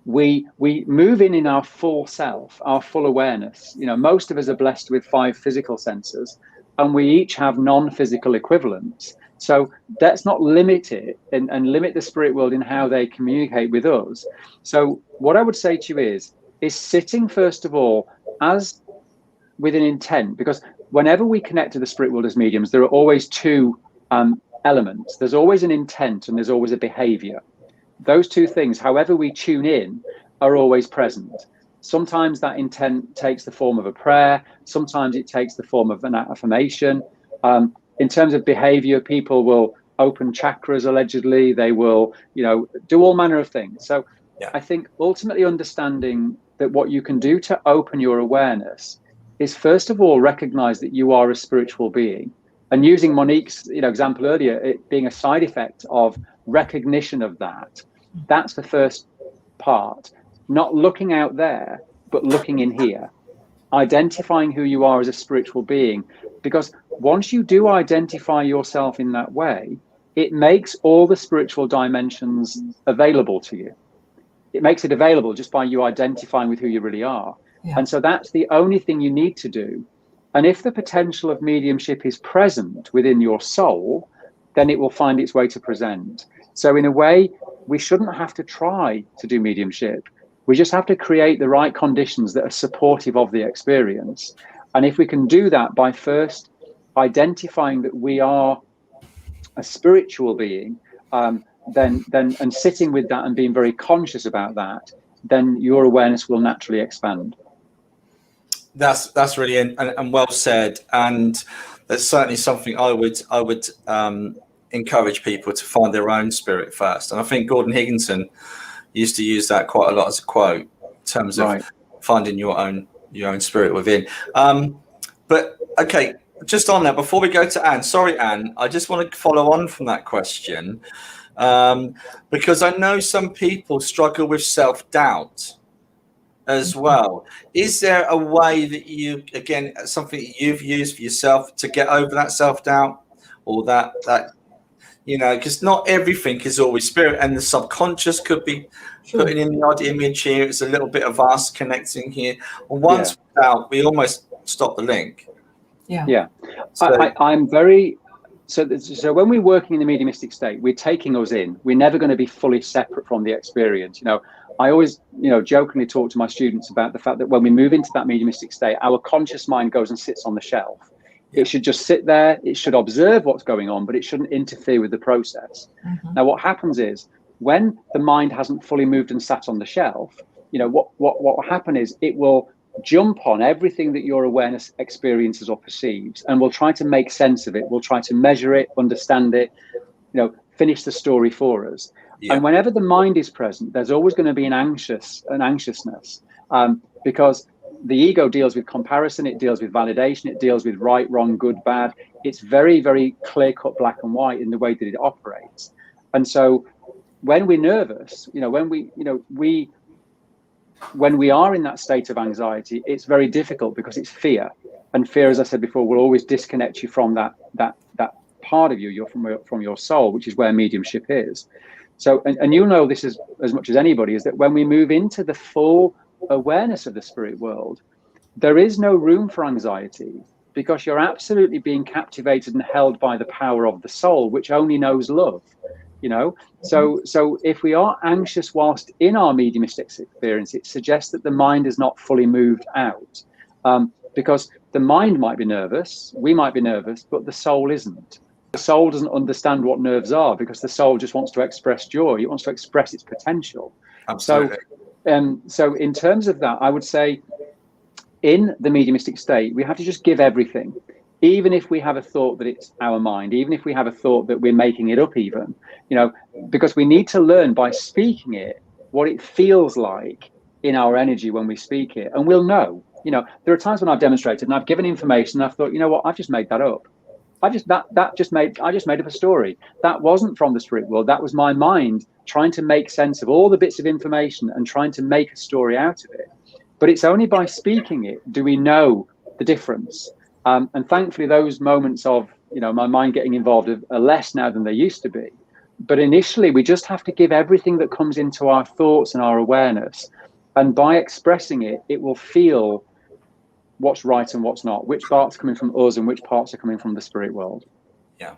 we move in our full self, our full awareness. You know, most of us are blessed with 5 physical senses, and we each have non-physical equivalents. So let's not limit it and limit the spirit world in how they communicate with us. So what I would say to you is sitting, first of all, as with an intent, because whenever we connect to the spirit world as mediums, there are always 2 elements. There's always an intent and there's always a behavior. Those 2 things, however we tune in, are always present. Sometimes that intent takes the form of a prayer. Sometimes it takes the form of an affirmation. In terms of behavior, people will open chakras, allegedly. They will, you know, do all manner of things. So I think ultimately understanding that what you can do to open your awareness is, first of all, recognize that you are a spiritual being. And using Monique's, you know, example earlier, it being a side effect of recognition of that, that's the first part. Not looking out there, but looking in here. Identifying who you are as a spiritual being, because once you do identify yourself in that way, it makes all the spiritual dimensions available to you. It makes it available just by you identifying with who you really are. And so that's the only thing you need to do. And if the potential of mediumship is present within your soul, then it will find its way to present. So in a way, we shouldn't have to try to do mediumship. We just have to create the right conditions that are supportive of the experience. And if we can do that by first identifying that we are a spiritual being, then and sitting with that and being very conscious about that, then your awareness will naturally expand. That's really and well said, and that's certainly something I would encourage people to find their own spirit first. And I think Gordon Higginson used to use that quite a lot as a quote in terms of finding your own spirit within. But okay, just on that, before we go to Anne, sorry Anne, I just want to follow on from that question, because I know some people struggle with self-doubt as well. Is there a way that you, again, something that you've used for yourself to get over that self-doubt, or that because not everything is always spirit, and the subconscious could be putting in the odd image here. It's a little bit of us connecting here. And once without, we almost stop the link. So, I'm very so when we're working in the mediumistic state, we're taking us in. We're never going to be fully separate from the experience. I always jokingly talk to my students about the fact that when we move into that mediumistic state, our conscious mind goes and sits on the shelf. It should just sit there. It should observe what's going on, but it shouldn't interfere with the process. Now, what happens is when the mind hasn't fully moved and sat on the shelf, what will happen is it will jump on everything that your awareness experiences or perceives, and will try to make sense of it. We'll try to measure it, understand it, finish the story for us. And whenever the mind is present, there's always going to be an anxiousness, because the ego deals with comparison, it deals with validation, it deals with right, wrong, good, bad. It's very, very clear-cut, black and white in the way that it operates. And so when we're nervous, when we are in that state of anxiety, it's very difficult because it's fear. And fear, as I said before, will always disconnect you from that part of you, from your soul, which is where mediumship is. So, and you'll know this as much as anybody, is that when we move into the full awareness of the spirit world, there is no room for anxiety, because you're absolutely being captivated and held by the power of the soul, which only knows love. So if we are anxious whilst in our mediumistic experience, it suggests that the mind is not fully moved out, because the mind might be nervous, we might be nervous, but the soul isn't. The soul doesn't understand what nerves are, because the soul just wants to express joy. It wants to express its potential. Absolutely. So in terms of that, I would say in the mediumistic state, we have to just give everything, even if we have a thought that it's our mind, even if we have a thought that we're making it up even, because we need to learn by speaking it what it feels like in our energy when we speak it. And we'll know, there are times when I've demonstrated and I've given information and I've thought, what, I've just made that up. I just made up a story. That wasn't from the spirit world. That was my mind trying to make sense of all the bits of information and trying to make a story out of it. But it's only by speaking it do we know the difference. And thankfully, those moments of my mind getting involved are less now than they used to be. But initially, we just have to give everything that comes into our thoughts and our awareness. And by expressing it, it will feel what's right and what's not, which parts are coming from us and which parts are coming from the spirit world. Yeah,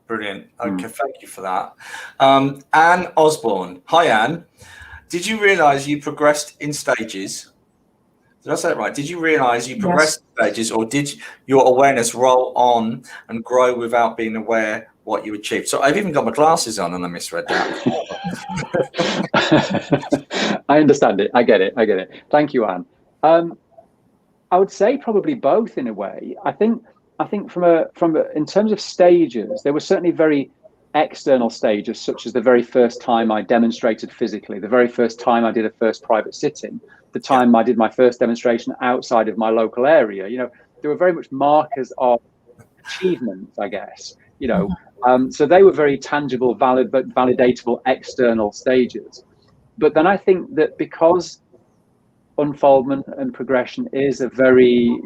brilliant. Okay, thank you for that. Anne Osborne. Hi, Anne. Did you realize you progressed in stages? Did I say it right? Did you realize you progressed in stages, or did your awareness roll on and grow without being aware what you achieved? So I've even got my glasses on and I misread that. I understand it. I get it. Thank you, Anne. I would say probably both in a way. I think in terms of stages, there were certainly very external stages, such as the very first time I demonstrated physically, the very first time I did a first private sitting, the time I did my first demonstration outside of my local area. There were very much markers of achievement, I guess. So they were very tangible, valid, but validatable external stages. But then I think that because unfoldment and progression is a very,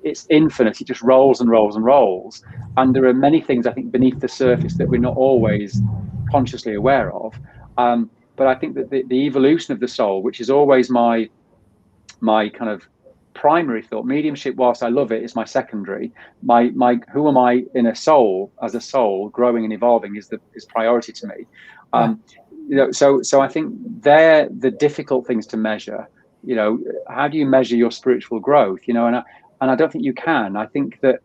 it's infinite. It just rolls and rolls and rolls. And there are many things, I think, beneath the surface that we're not always consciously aware of. But I think that the evolution of the soul, which is always my kind of primary thought, mediumship, whilst I love it, is my secondary. My who am I in a soul, as a soul, growing and evolving is priority to me. So I think they're the difficult things to measure. How do you measure your spiritual growth? And I don't think you can. I think that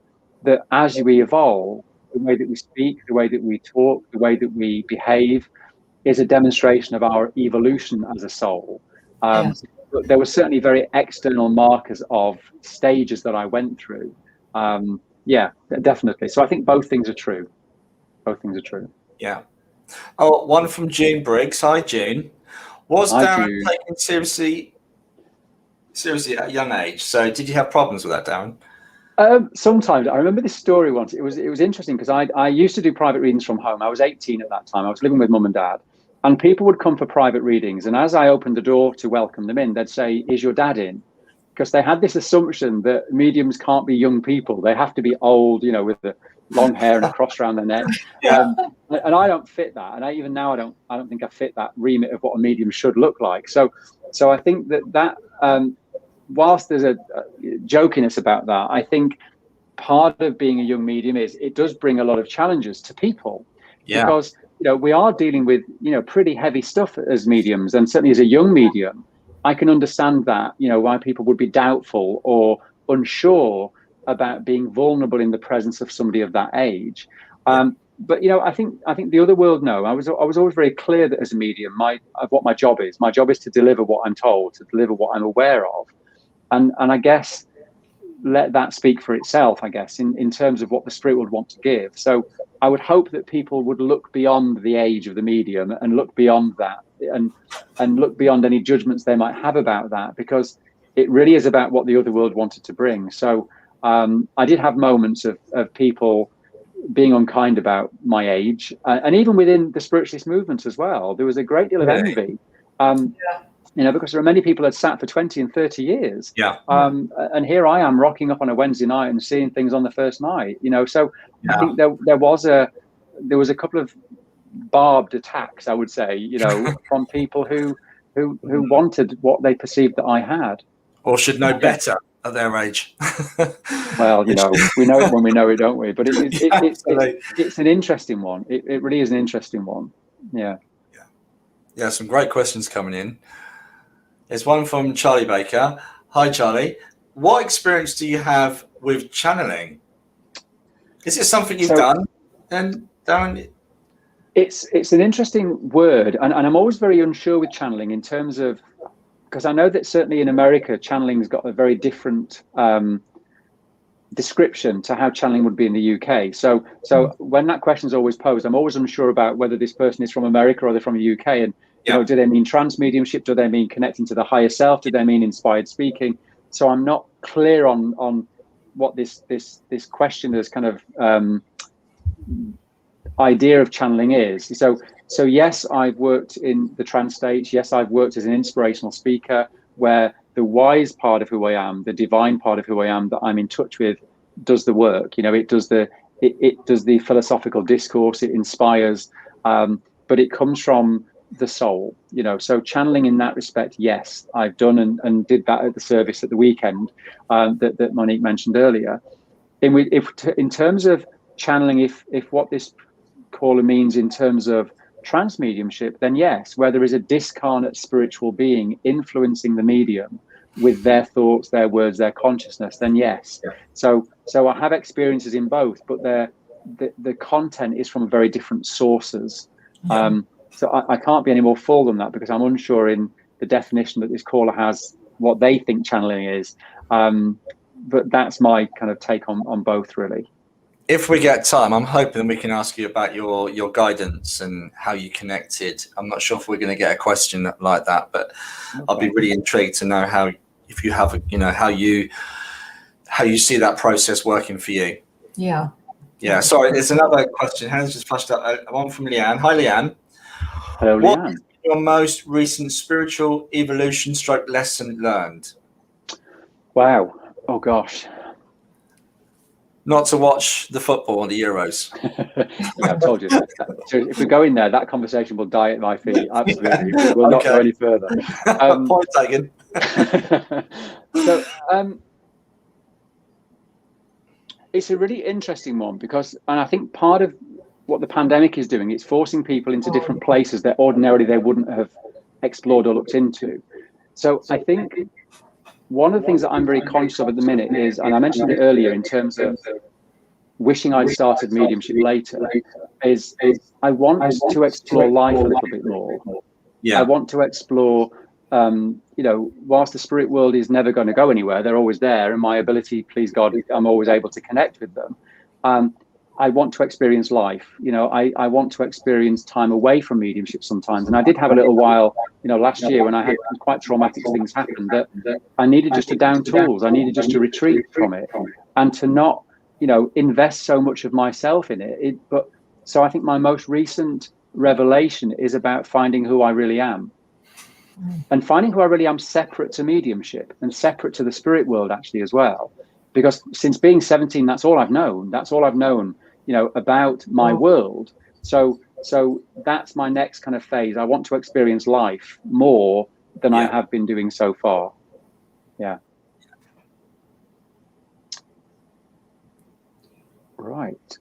as we evolve, the way that we speak, the way that we talk, the way that we behave is a demonstration of our evolution as a soul. Yes. There were certainly very external markers of stages that I went through. Yeah, definitely. So I think both things are true. Both things are true. Yeah. Oh, one from June Briggs. Hi, June. Was Hi, Darren June. taken seriously at a young age? So did you have problems with that, Darren? Sometimes. I remember this story once. It was interesting because I used to do private readings from home. I was 18 at that time. I was living with mum and dad, and people would come for private readings. And as I opened the door to welcome them in, they'd say, "Is your dad in?" Because they had this assumption that mediums can't be young people. They have to be old, with the long hair and a cross around their neck. Yeah. And I don't fit that. And even now, I don't think I fit that remit of what a medium should look like. So I think that whilst there's a jokiness about that, I think part of being a young medium is it does bring a lot of challenges to people. Yeah. Because we are dealing with pretty heavy stuff as mediums, and certainly as a young medium, I can understand that why people would be doubtful or unsure about being vulnerable in the presence of somebody of that age. But I think the other world know. I was always very clear that as a medium, what my job is. My job is to deliver what I'm told, to deliver what I'm aware of, and I guess let that speak for itself. I guess in terms of what the spirit would want to give. So I would hope that people would look beyond the age of the medium and look beyond that, and look beyond any judgments they might have about that, because it really is about what the other world wanted to bring. So I did have moments of people being unkind about my age, and even within the spiritualist movement as well. There was a great deal of envy, because there are many people that sat for 20 and 30 years. Yeah. And here I am rocking up on a Wednesday night and seeing things on the first night. So I think there was a couple of barbed attacks, I would say, from people who wanted what they perceived that I had, or should know better at their age. Well, we know it when we know it, don't we? But it's an interesting one. It really is an interesting one. Yeah. Some great questions coming in. There's one from Charlie Baker. Hi, Charlie. What experience do you have with channeling? Is it something you've done? And Darren? It's an interesting word, and I'm always very unsure with channeling in terms of, because I know that certainly in America, channeling's got a very different description to how channeling would be in the UK. So when that question is always posed, I'm always unsure about whether this person is from America or they're from the UK. And do they mean trance mediumship? Do they mean connecting to the higher self? Do they mean inspired speaking? So I'm not clear on what this questioner's kind of idea of channeling is. So yes, I've worked in the trance states. Yes, I've worked as an inspirational speaker, where the wise part of who I am, the divine part of who I am that I'm in touch with, does the work. It does the philosophical discourse. It inspires, but it comes from the soul. So channeling in that respect, yes, I've done and did that at the service at the weekend that Monique mentioned earlier. In terms of channeling, if what this caller means in terms of trance mediumship, then yes, where there is a discarnate spiritual being influencing the medium with their thoughts, their words, their consciousness, then yes. So I have experiences in both, but the content is from very different sources. So I can't be any more full than that, because I'm unsure in the definition that this caller has what they think channeling is. But that's my kind of take on both, really. If we get time, I'm hoping we can ask you about your guidance and how you connected. I'm not sure if we're going to get a question like that, but okay. I'll be really intrigued to know how you see that process working for you. Yeah. Sorry, there's another question. Hannah's just flashed up. One from Leanne. Hi, Leanne. Hello, Leanne. What is your most recent spiritual evolution / lesson learned? Wow. Oh gosh. Not to watch the football on the Euros. Yeah, I've told you that. So if we go in there, that conversation will die at my feet. Absolutely. We'll not go any further. Point taken. So it's a really interesting one, because, and I think part of what the pandemic is doing. It's forcing people into different places that ordinarily they wouldn't have explored or looked into. So I think one of the things that I'm very conscious of at the minute is, and I mentioned it earlier in terms of wishing I'd started mediumship later, is I want to explore life a little bit more. I want to explore, whilst the spirit world is never going to go anywhere, they're always there, and my ability, please God, I'm always able to connect with them. I want to experience life. I want to experience time away from mediumship sometimes. And I did have a little while, last year when I had quite traumatic things happen, that I needed just to down tools. I needed just to retreat from it and to not, invest so much of myself in it. So I think my most recent revelation is about finding who I really am. And finding who I really am separate to mediumship and separate to the spirit world actually as well. Because since being 17, that's all I've known. That's all I've known, about my world. So that's my next kind of phase. I want to experience life more than I have been doing so far. Yeah. Right.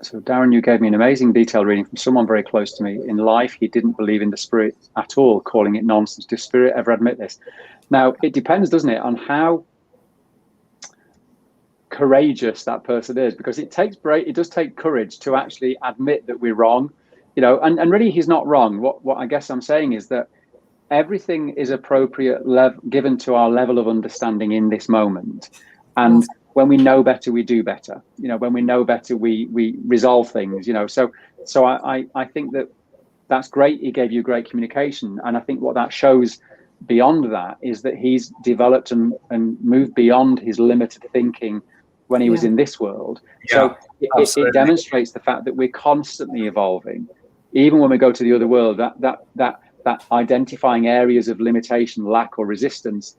So Darren, you gave me an amazing detailed reading from someone very close to me. In life, he didn't believe in the spirit at all, calling it nonsense. Does spirit ever admit this? Now, it depends, doesn't it, on how courageous that person is, because it does take courage to actually admit that we're wrong, and really he's not wrong. What I guess I'm saying is that everything is appropriate given to our level of understanding in this moment. And when we know better, we do better. When we know better, we resolve things. So I think that's great. He gave you great communication, and I think what that shows beyond that is that he's developed and moved beyond his limited thinking when he was in this world. So it demonstrates the fact that we're constantly evolving, even when we go to the other world. That identifying areas of limitation, lack, or resistance,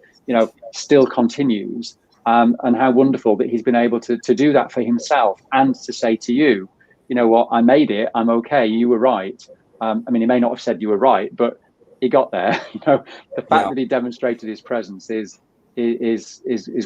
still continues. And how wonderful that he's been able to do that for himself and to say to you, what, I made it, I'm okay, you were right. He may not have said you were right, but he got there. The fact that he demonstrated his presence is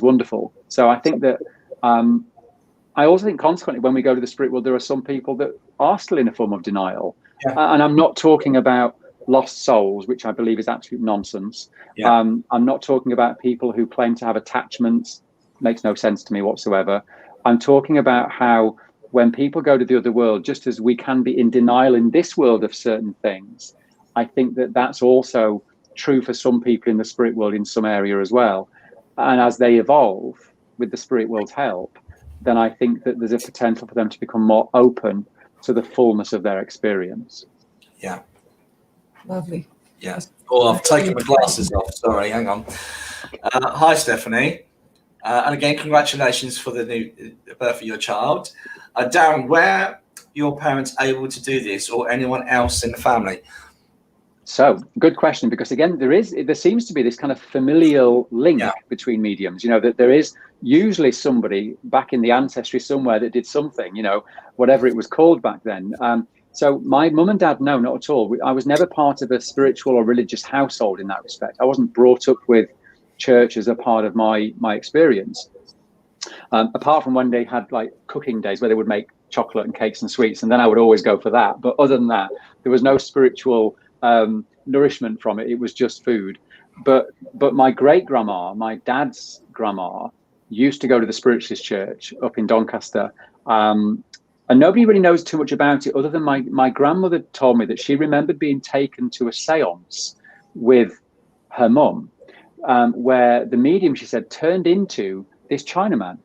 wonderful. So I think that I also think consequently when we go to the spirit world, there are some people that are still in a form of denial. And I'm not talking about lost souls, which I believe is absolute nonsense. I'm not talking about people who claim to have attachments. Makes no sense to me whatsoever. I'm talking about how when people go to the other world, just as we can be in denial in this world of certain things, I think that that's also true for some people in the spirit world in some area as well. And as they evolve with the spirit world's help, then I think that there's a potential for them to become more open to the fullness of their experience. Yeah. Lovely. Yeah. Oh, I've taken my glasses off. Sorry, hang on. Hi, Stephanie. And again, congratulations for the new birth of your child. Darren, were your parents able to do this, or anyone else in the family? So, good question, because again, there seems to be this kind of familial link between mediums, that there is usually somebody back in the ancestry somewhere that did something, whatever it was called back then. So my mum and dad, no, not at all. I was never part of a spiritual or religious household in that respect. I wasn't brought up with church as a part of my experience. Apart from when they had like cooking days where they would make chocolate and cakes and sweets, and then I would always go for that. But other than that, there was no spiritual nourishment from it. It was just food. But my great grandma, my dad's grandma, used to go to the Spiritualist church up in Doncaster. And nobody really knows too much about it other than my grandmother told me that she remembered being taken to a seance with her mum, where the medium, she said, turned into this Chinaman.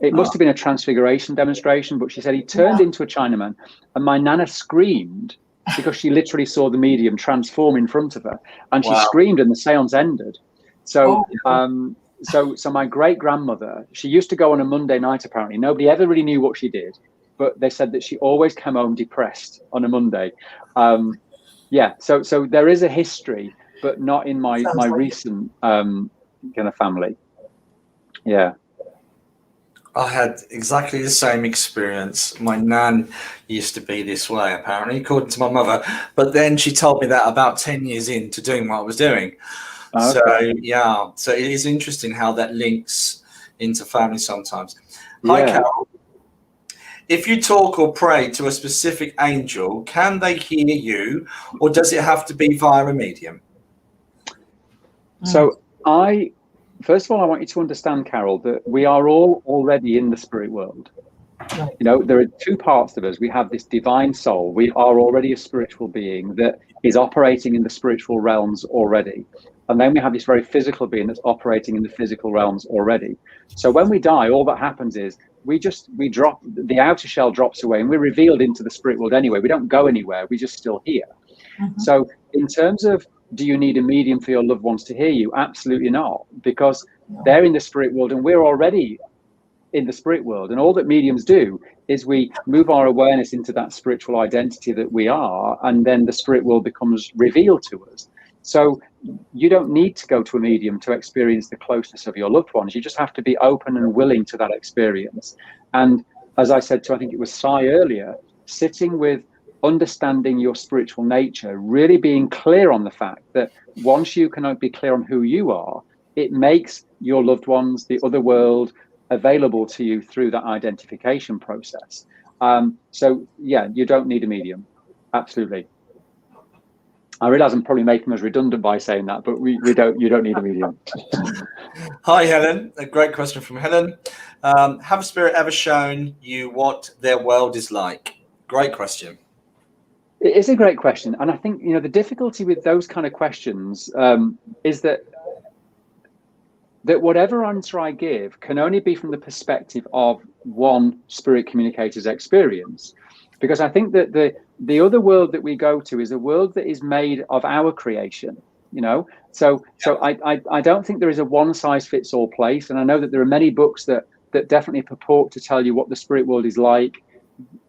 It must have been a transfiguration demonstration, but she said he turned into a Chinaman, and my nana screamed because she literally saw the medium transform in front of her, and she screamed and the seance ended. So so my great grandmother, she used to go on a Monday night. Apparently nobody ever really knew what she did, but they said that she always came home depressed on a Monday. So there is a history, but not in my recent kind of family. Yeah. I had exactly the same experience. My nan used to be this way, apparently, according to my mother. But then she told me that about 10 years into doing what I was doing. Okay. So it is interesting how that links into family sometimes. Hi, Carol. if you talk or pray to a specific angel, can they hear you, or does it have to be via a medium? So first of all, I want you to understand, Carol, that we are all already in the spirit world. Right. You know, there are two parts of us. We have this divine soul. We are already a spiritual being that is operating in the spiritual realms already. And then we have this very physical being that's operating in the physical realms already. So when we die, all that happens is we drop, the outer shell drops away, and we're revealed into the spirit world anyway. We don't go anywhere. We're just still here. Mm-hmm. So in terms of, do you need a medium for your loved ones to hear you? Absolutely not, because they're in the spirit world and we're already in the spirit world. And all that mediums do is we move our awareness into that spiritual identity that we are, and then the spirit world becomes revealed to us. So you don't need to go to a medium to experience the closeness of your loved ones. You just have to be open and willing to that experience. And as I said to, I think it was Sai earlier, sitting with understanding your spiritual nature, really being clear on the fact that once you can be clear on who you are, it makes your loved ones, the other world, available to you through that identification process. So yeah, you don't need a medium. Absolutely. I realize I'm probably making us redundant by saying that, but you don't need a medium. Hi, Helen. A great question from Helen. Have a spirit ever shown you what their world is like? Great question. It is a great question. And I think, you know, the difficulty with those kind of questions is that whatever answer I give can only be from the perspective of one spirit communicator's experience. Because I think that the other world that we go to is a world that is made of our creation, you know. So I don't think there is a one size fits all place. And I know that there are many books that definitely purport to tell you what the spirit world is like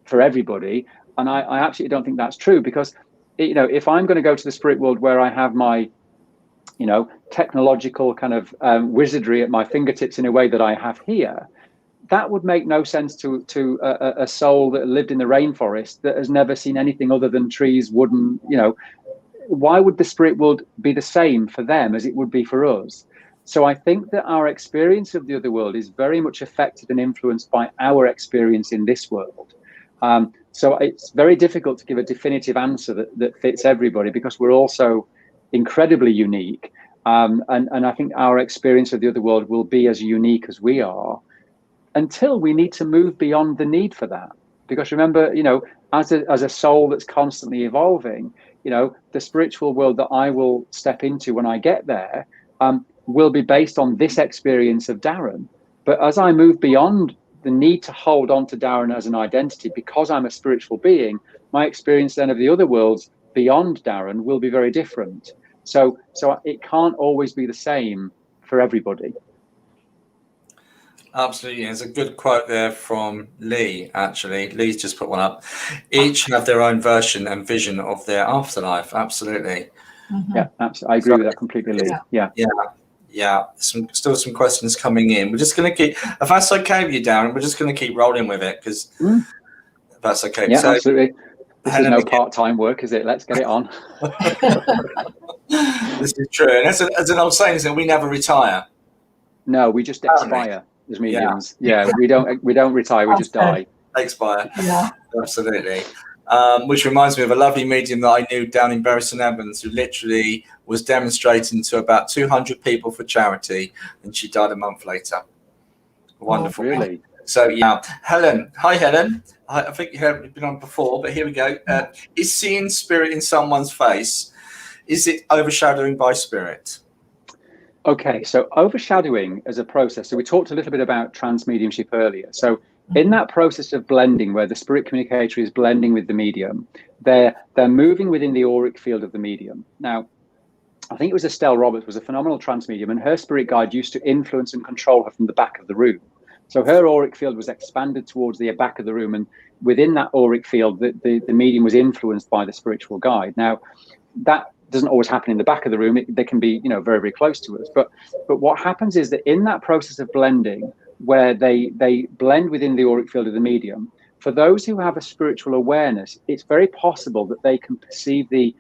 for everybody. And I absolutely don't think that's true, because, you know, if I'm going to go to the spirit world where I have my, you know, technological kind of wizardry at my fingertips in a way that I have here, that would make no sense to a soul that lived in the rainforest that has never seen anything other than trees, wood, and, you know, why would the spirit world be the same for them as it would be for us? So I think that our experience of the other world is very much affected and influenced by our experience in this world. So it's very difficult to give a definitive answer that fits everybody, because we're also incredibly unique. And I think our experience of the other world will be as unique as we are, until we need to move beyond the need for that. Because remember, you know, as a soul that's constantly evolving, you know, the spiritual world that I will step into when I get there will be based on this experience of Darren. But as I move beyond the need to hold on to Darren as an identity, because I'm a spiritual being, my experience then of the other worlds beyond Darren will be very different. So it can't always be the same for everybody. Absolutely. There's a good quote there from Lee, actually. Lee's just put one up. Each have their own version and vision of their afterlife. Absolutely. Mm-hmm. Yeah, absolutely. I agree with that completely, Lee. Yeah. Still some questions coming in. We're just going to keep, if that's okay with you, Darren, we're just going to keep rolling with it, because that's okay. Yeah, so, absolutely. This Helen, is no part-time work, is it? Let's get it on. This is true. And as an old saying, is that we never retire. No, we just expire as mediums. Yeah, we don't retire, we just die. Expire. Yeah. Absolutely. Which reminds me of a lovely medium that I knew down in Bury St Edmunds, who literally was demonstrating to about 200 people for charity, and she died a month later. Wonderful. Oh, really? So yeah, Helen. Hi, Helen. I think you have been on before, but here we go. Is seeing spirit in someone's face, is it overshadowing by spirit? Okay, so overshadowing as a process. So we talked a little bit about transmediumship earlier. So in that process of blending, where the spirit communicator is blending with the medium, they're moving within the auric field of the medium. Now, I think it was Estelle Roberts, was a phenomenal trance medium, and her spirit guide used to influence and control her from the back of the room. So her auric field was expanded towards the back of the room, and within that auric field, the medium was influenced by the spiritual guide. Now, that doesn't always happen in the back of the room. They can be, you know, very, very close to us. But what happens is that in that process of blending, where they blend within the auric field of the medium, for those who have a spiritual awareness, it's very possible that they can perceive the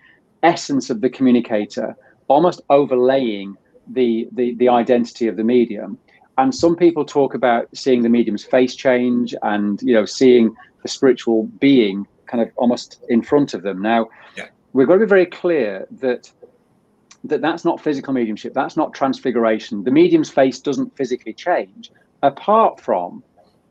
essence of the communicator almost overlaying the identity of the medium. And some people talk about seeing the medium's face change, and, you know, seeing the spiritual being kind of almost in front of them. Now, we've got to be very clear that that's not physical mediumship. That's not transfiguration. The medium's face doesn't physically change, apart from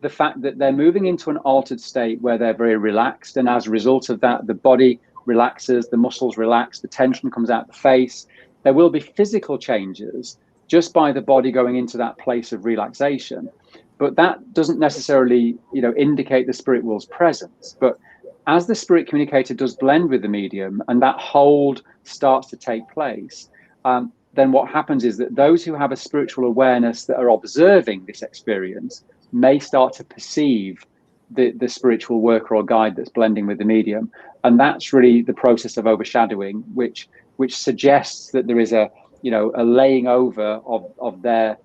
the fact that they're moving into an altered state where they're very relaxed. And as a result of that, the body relaxes, the muscles relax, the tension comes out the face. There will be physical changes just by the body going into that place of relaxation. But that doesn't necessarily, indicate the spirit world's presence. But as the spirit communicator does blend with the medium and that hold starts to take place, then what happens is that those who have a spiritual awareness that are observing this experience may start to perceive the spiritual worker or guide that's blending with the medium. And that's really the process of overshadowing, which suggests that there is a laying over of their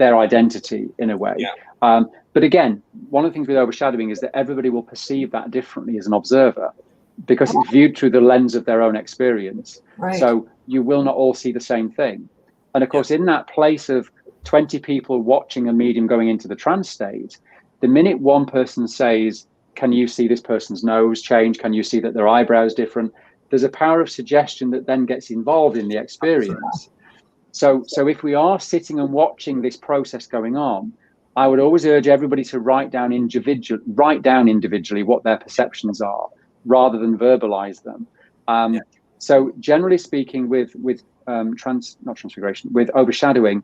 identity in a way. But again, one of the things with overshadowing is that everybody will perceive that differently as an observer, because it's viewed through the lens of their own experience. Right. So you will not all see the same thing. And of course, in that place of 20 people watching a medium going into the trance state, the minute one person says, can you see this person's nose change? Can you see that their eyebrows different? There's a power of suggestion that then gets involved in the experience. So if we are sitting and watching this process going on, I would always urge everybody to write down individually what their perceptions are, rather than verbalize them. So generally speaking, with overshadowing,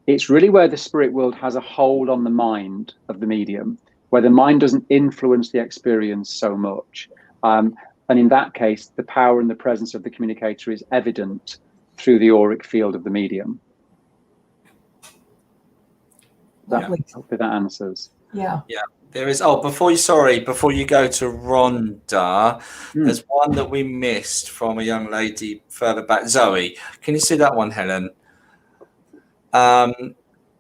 it's really where the spirit world has a hold on the mind of the medium, where the mind doesn't influence the experience so much. And in that case, the power and the presence of the communicator is evident through the auric field of the medium. Hopefully that answers. Yeah. There is. Oh, before you go to Rhonda, there's one that we missed from a young lady further back. Zoe, can you see that one, Helen? I'm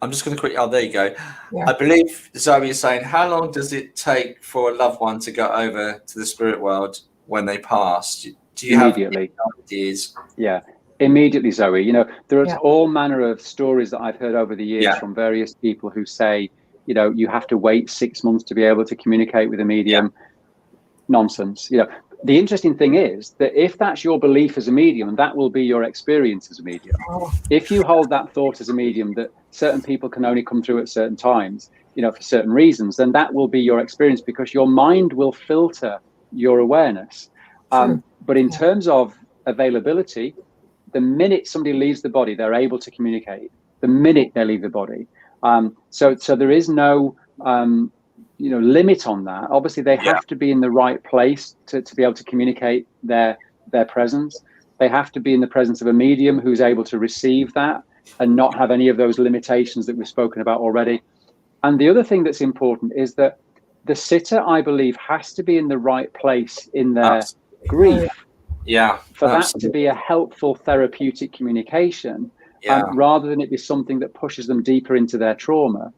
just going to quickly. Oh, there you go. Yeah. I believe Zoe is saying, how long does it take for a loved one to go over to the spirit world when they pass? Do you have any ideas? Yeah. Immediately, Zoe. There is all manner of stories that I've heard over the years from various people who say, you have to wait 6 months to be able to communicate with a medium. Nonsense. The interesting thing is that if that's your belief as a medium, and that will be your experience as a medium, if you hold that thought as a medium that certain people can only come through at certain times, for certain reasons, then that will be your experience, because your mind will filter your awareness. But in terms of availability, the minute somebody leaves the body, they're able to communicate. The minute they leave the body, so there is no limit on that. Obviously, they have to be in the right place to be able to communicate their presence. They have to be in the presence of a medium who's able to receive that and not have any of those limitations that we've spoken about already. And the other thing that's important is that the sitter, I believe, has to be in the right place in their grief. For that to be a helpful therapeutic communication, rather than it be something that pushes them deeper into their trauma.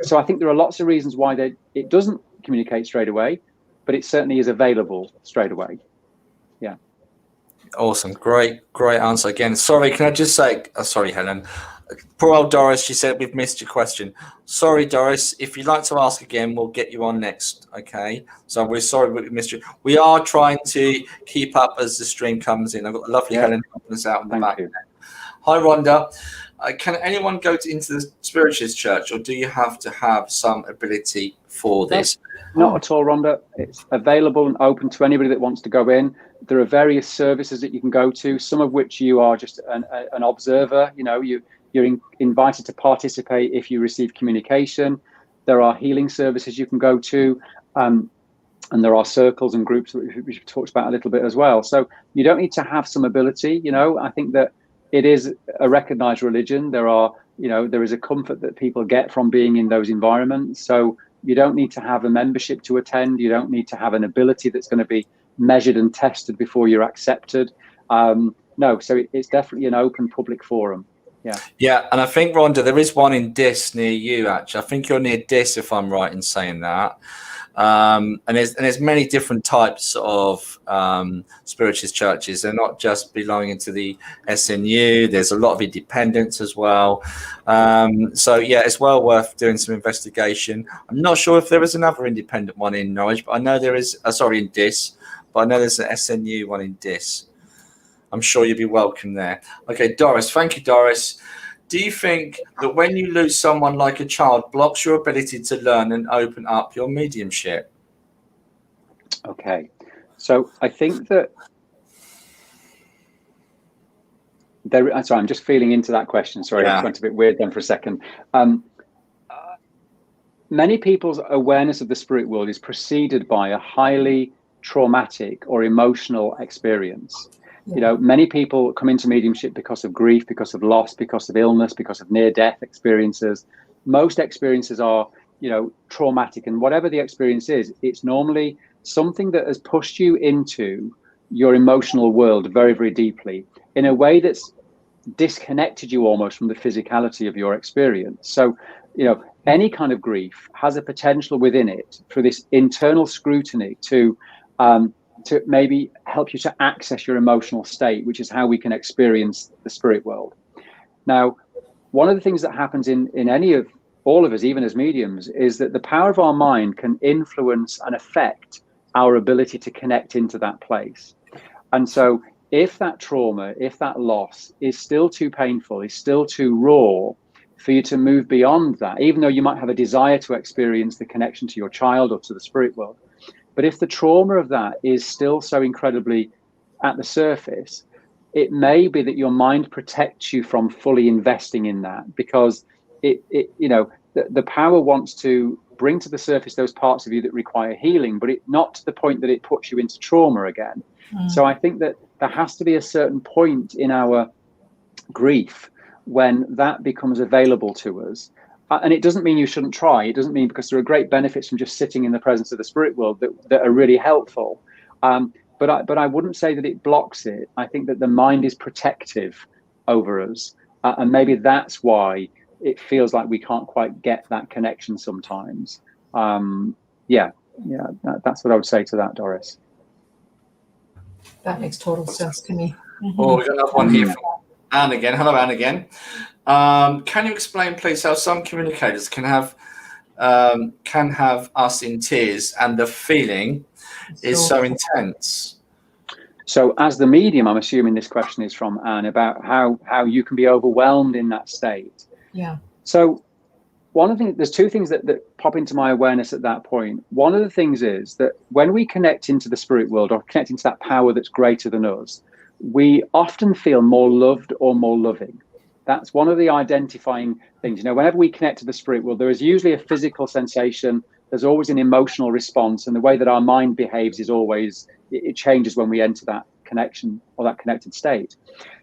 So I think there are lots of reasons why it doesn't communicate straight away, but it certainly is available straight away. Awesome. Great answer again. Sorry, can I just say, sorry, Helen. Poor old Doris, she said we've missed your question. Sorry, Doris, if you'd like to ask again, we'll get you on next, okay? So we're sorry we missed you. We are trying to keep up as the stream comes in. I've got a lovely Helen helping us out in the back. Hi, Rhonda. Can anyone go into the Spiritualist church, or do you have to have some ability for this? Not at all, Rhonda. It's available and open to anybody that wants to go in. There are various services that you can go to, some of which you are just an observer. You're invited to participate if you receive communication. There are healing services you can go to, and there are circles and groups which we've talked about a little bit as well. So you don't need to have some ability. I think that it is a recognized religion. There is a comfort that people get from being in those environments. So you don't need to have a membership to attend. You don't need to have an ability that's going to be measured and tested before you're accepted. No, so it's definitely an open public forum. Yeah, and I think, Rhonda, there is one in Dis near you, actually. I think you're near Dis, if I'm right in saying that. And there's many different types of spiritualist churches. They're not just belonging to the SNU. There's a lot of independents as well. So yeah, it's well worth doing some investigation. I'm not sure if there is another independent one in Norwich, but I know there is. In Dis, but I know there's an SNU one in Dis. I'm sure you'll be welcome there. Okay, Doris. Thank you, Doris. Do you think that when you lose someone like a child blocks your ability to learn and open up your mediumship? Okay, so I think that sorry, I'm just feeling into that question. Sorry, I just went a bit weird then for a second. Many people's awareness of the spirit world is preceded by a highly traumatic or emotional experience. You know, many people come into mediumship because of grief, because of loss, because of illness, because of near-death experiences. Most experiences are, you know, traumatic, and whatever the experience is, it's normally something that has pushed you into your emotional world very, very deeply in a way that's disconnected you almost from the physicality of your experience. So, you know, any kind of grief has a potential within it for this internal scrutiny to maybe help you to access your emotional state, which is how we can experience the spirit world. Now, one of the things that happens in all of us, even as mediums, is that the power of our mind can influence and affect our ability to connect into that place. And so if that trauma, if that loss is still too painful, is still too raw for you to move beyond that, even though you might have a desire to experience the connection to your child or to the spirit world, but if the trauma of that is still so incredibly at the surface, it may be that your mind protects you from fully investing in that, because it you know, the power wants to bring to the surface those parts of you that require healing, but not to the point that it puts you into trauma again. So I think that there has to be a certain point in our grief when that becomes available to us. And it doesn't mean you shouldn't try. It doesn't mean, because there are great benefits from just sitting in the presence of the spirit world that are really helpful. But I wouldn't say that it blocks it. I think that the mind is protective over us. And maybe that's why it feels like we can't quite get that connection sometimes. That's what I would say to that, Doris. That makes total sense to me. Oh, we've got another one here from Anne again. Hello, Anne again. Can you explain, please, how some communicators can have us in tears and the feeling is so intense? So as the medium, I'm assuming this question is from Anne about how you can be overwhelmed in that state. Yeah. So there's two things that pop into my awareness at that point. One of the things is that when we connect into the spirit world or connect into that power that's greater than us, we often feel more loved or more loving. That's one of the identifying things. You know, whenever we connect to the spirit world, there is usually a physical sensation. There's always an emotional response. And the way that our mind behaves is always, it changes when we enter that connection or that connected state.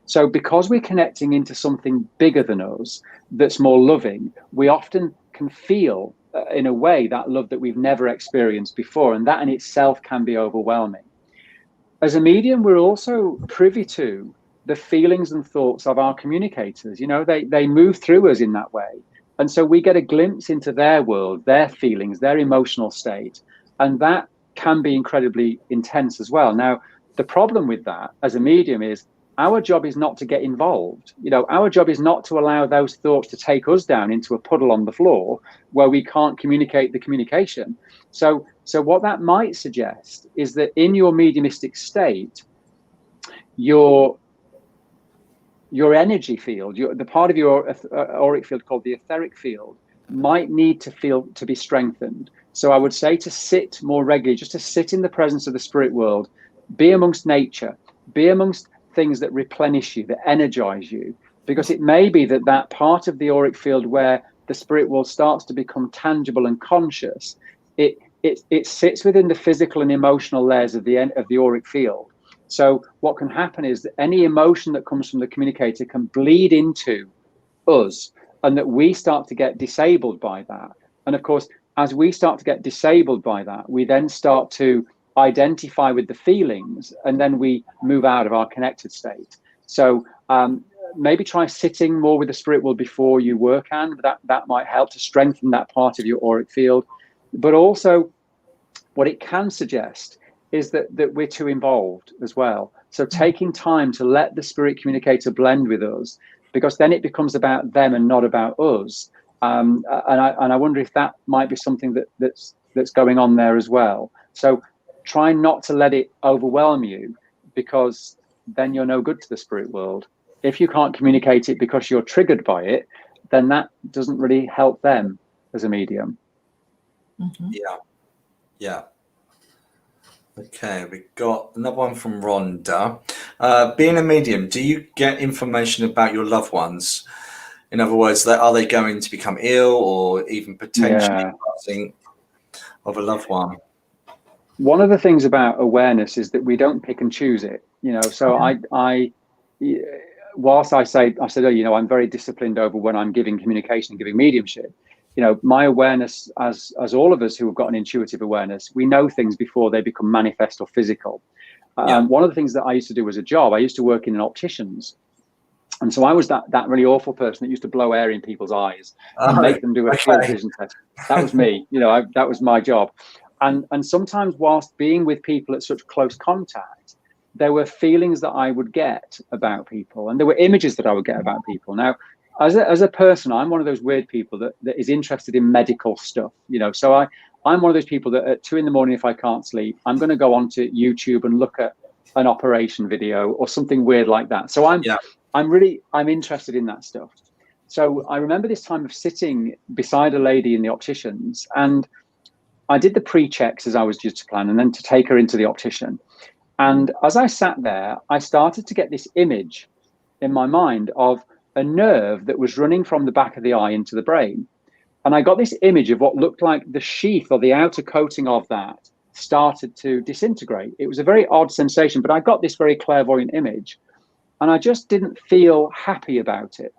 So because we're connecting into something bigger than us, that's more loving, we often can feel in a way that love that we've never experienced before. And that in itself can be overwhelming. As a medium, we're also privy to the feelings and thoughts of our communicators. You know, they move through us in that way. And so we get a glimpse into their world, their feelings, their emotional state. And that can be incredibly intense as well. Now, the problem with that as a medium is our job is not to get involved. You know, our job is not to allow those thoughts to take us down into a puddle on the floor where we can't communicate the communication. So what that might suggest is that in your mediumistic state, your energy field, the part of your auric field called the etheric field, might need to be strengthened. So I would say to sit more regularly, just to sit in the presence of the spirit world, be amongst nature, be amongst things that replenish you, that energize you, because it may be that part of the auric field where the spirit world starts to become tangible and conscious, it sits within the physical and emotional layers of the auric field. So what can happen is that any emotion that comes from the communicator can bleed into us, and that we start to get disabled by that. And of course, as we start to get disabled by that, we then start to identify with the feelings, and then we move out of our connected state. So maybe try sitting more with the spirit world before you work, and that might help to strengthen that part of your auric field. But also what it can suggest is that we're too involved as well. So taking time to let the spirit communicator blend with us, because then it becomes about them and not about us. And I wonder if that might be something that's going on there as well. So try not to let it overwhelm you, because then you're no good to the spirit world. If you can't communicate it because you're triggered by it, then that doesn't really help them as a medium. Mm-hmm. Yeah. Okay, we got another one from Rhonda. Being a medium, do you get information about your loved ones? In other words, are they going to become ill, or even potentially passing of a loved one? One of the things about awareness is that we don't pick and choose it. So whilst I said, I'm very disciplined over when I'm giving communication and giving mediumship. My awareness, as all of us who have got an intuitive awareness, we know things before they become manifest or physical. One of the things that I used to do as a job, I used to work in an optician's. And so I was that really awful person that used to blow air in people's eyes and make them do a field vision test. That was me. That was my job. And sometimes whilst being with people at such close contact, there were feelings that I would get about people, and there were images that I would get about people. Now, as a person, I'm one of those weird people that is interested in medical stuff. So I'm one of those people that at 2 a.m, if I can't sleep, I'm going to go onto YouTube and look at an operation video or something weird like that. So I'm interested in that stuff. So I remember this time of sitting beside a lady in the opticians, and I did the pre-checks as I was due to plan, and then to take her into the optician. And as I sat there, I started to get this image in my mind of a nerve that was running from the back of the eye into the brain. And I got this image of what looked like the sheath or the outer coating of that started to disintegrate. It was a very odd sensation, but I got this very clairvoyant image, and I just didn't feel happy about it.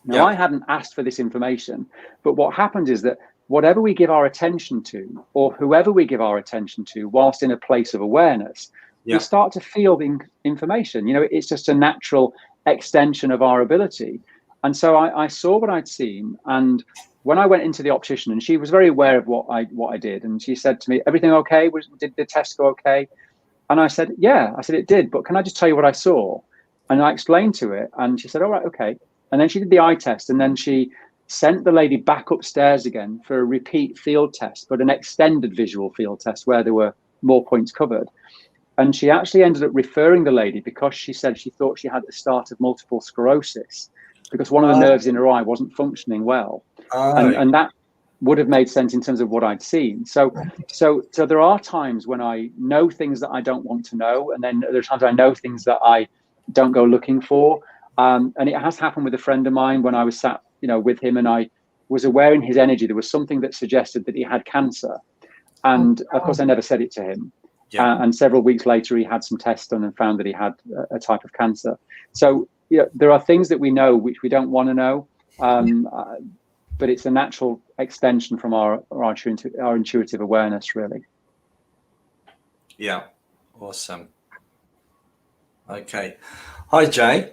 Now, I hadn't asked for this information, but what happens is that whatever we give our attention to, or whoever we give our attention to, whilst in a place of awareness, we start to feel the information. It's just a natural extension of our ability. And so I saw what I'd seen, and when I went into the optician, and she was very aware of what I did, and she said to me, "Everything okay? Did the test go okay?" And I said, "Yeah." I said, "It did, but can I just tell you what I saw?" And I explained to it, and she said, "All right, okay." And then she did the eye test, and then she sent the lady back upstairs again for a repeat field test, but an extended visual field test where there were more points covered. And she actually ended up referring the lady because she said she thought she had the start of multiple sclerosis, because one of the nerves in her eye wasn't functioning well. And that would have made sense in terms of what I'd seen. So there are times when I know things that I don't want to know, and then there are times I know things that I don't go looking for. And it has happened with a friend of mine when I was sat, with him, and I was aware in his energy there was something that suggested that he had cancer. And of course, I never said it to him. And several weeks later, he had some tests done and found that he had a type of cancer. So there are things that we know which we don't want to know, but it's a natural extension from our intuitive awareness, really. Yeah, awesome. Okay. Hi, Jay.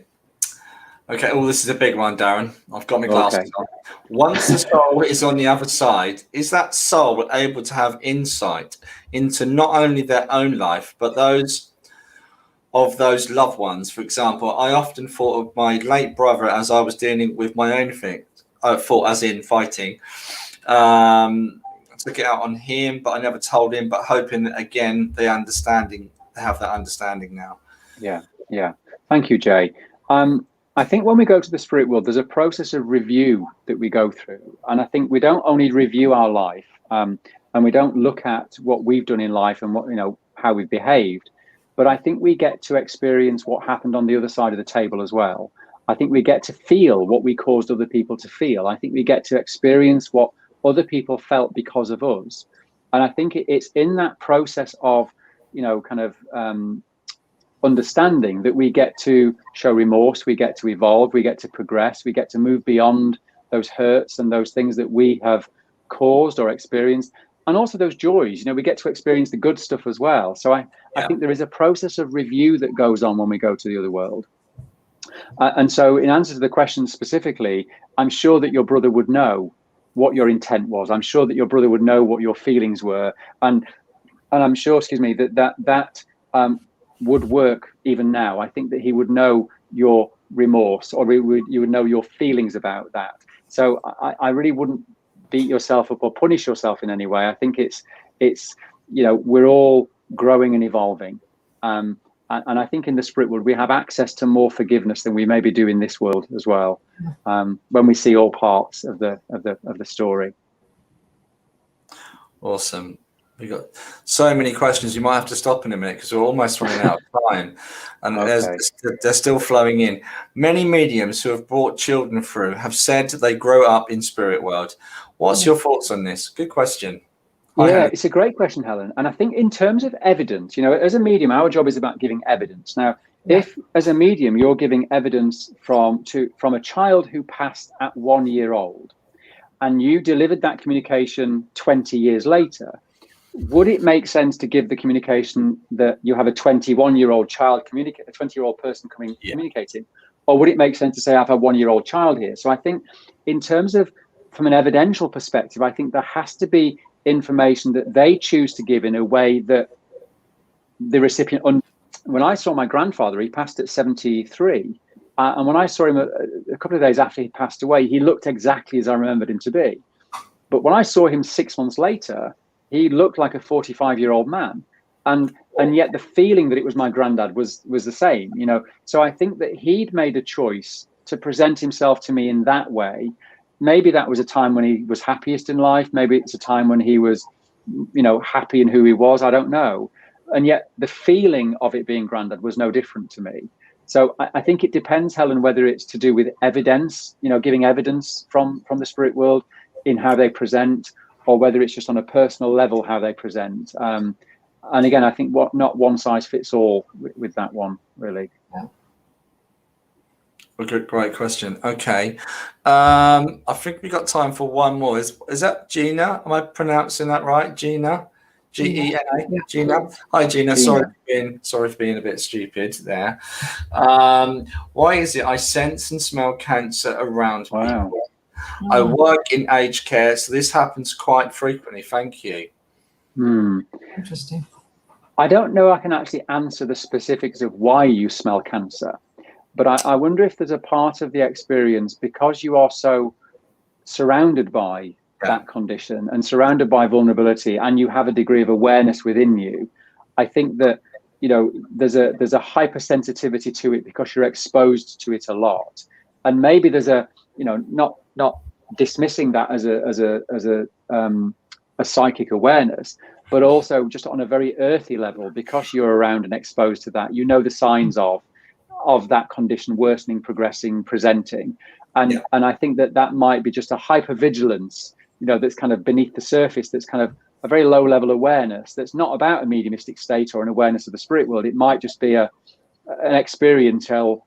Okay, this is a big one, Darren. I've got my glasses on. Once the soul is on the other side, is that soul able to have insight into not only their own life, but those of those loved ones? For example, I often thought of my late brother as I was dealing with my own thing. I thought as in fighting. I took it out on him, but I never told him, but hoping that, again, they have that understanding now. Yeah. Thank you, Jay. I think when we go to the spirit world, there's a process of review that we go through. And I think we don't only review our life, and we don't look at what we've done in life and how we've behaved, but I think we get to experience what happened on the other side of the table as well. I think we get to feel what we caused other people to feel. I think we get to experience what other people felt because of us. And I think it's in that process of, understanding that we get to show remorse, we get to evolve, we get to progress, we get to move beyond those hurts and those things that we have caused or experienced, and also those joys. We get to experience the good stuff as well. So I think there is a process of review that goes on when we go to the other world. And so in answer to the question specifically, I'm sure that your brother would know what your intent was. I'm sure that your brother would know what your feelings were. And and I'm sure, excuse me, that would work even now. I think that he would know your remorse, or you would know your feelings about that. So I really wouldn't beat yourself up or punish yourself in any way. I think it's we're all growing and evolving, and I think in the spirit world we have access to more forgiveness than we maybe do in this world as well, when we see all parts of the story. Awesome. We've got so many questions. You might have to stop in a minute because we're almost running out of time, and Okay. they're still flowing in. Many mediums who have brought children through have said they grow up in spirit world. What's your thoughts on this? Good question. Yeah, it's a great question, Helen. And I think in terms of evidence, as a medium, our job is about giving evidence. Now, if as a medium you're giving evidence from a child who passed at 1 year old, and you delivered that communication 20 years later, would it make sense to give the communication that you have a 21-year-old child a 20-year-old person communicating, or would it make sense to say I have a 1-year-old child here? So I think in terms of from an evidential perspective, I think there has to be information that they choose to give in a way that the recipient. When I saw my grandfather, he passed at 73, and when I saw him a couple of days after he passed away, he looked exactly as I remembered him to be. But when I saw him 6 months later, he looked like a 45-year-old man, and yet the feeling that it was my granddad was the same. So I think that he'd made a choice to present himself to me in that way. Maybe that was a time when he was happiest in life. Maybe it's a time when he was, happy in who he was. I don't know. And yet the feeling of it being granddad was no different to me. So I think it depends, Helen, whether it's to do with evidence, giving evidence from the spirit world in how they present, or whether it's just on a personal level how they present. And again, I think not one size fits all with that one, really. Great question. Okay. I think we got time for one more. Is that Gina? Am I pronouncing that right? Gina? Gena? Yeah. Gina? Hi, Gina. Gina. Sorry for being a bit stupid there. Why is it I sense and smell cancer around people? I work in aged care, so this happens quite frequently. Thank you. Interesting. I don't know I can actually answer the specifics of why you smell cancer, but I wonder if there's a part of the experience, because you are so surrounded by that condition and surrounded by vulnerability, and you have a degree of awareness within you. I think that there's a hypersensitivity to it because you're exposed to it a lot, and maybe there's a not dismissing that as a psychic awareness, but also just on a very earthy level, because you're around and exposed to that, the signs of that condition worsening, progressing, presenting, and I think that might be just a hypervigilance, that's kind of beneath the surface, that's kind of a very low level awareness that's not about a mediumistic state or an awareness of the spirit world. It might just be an experiential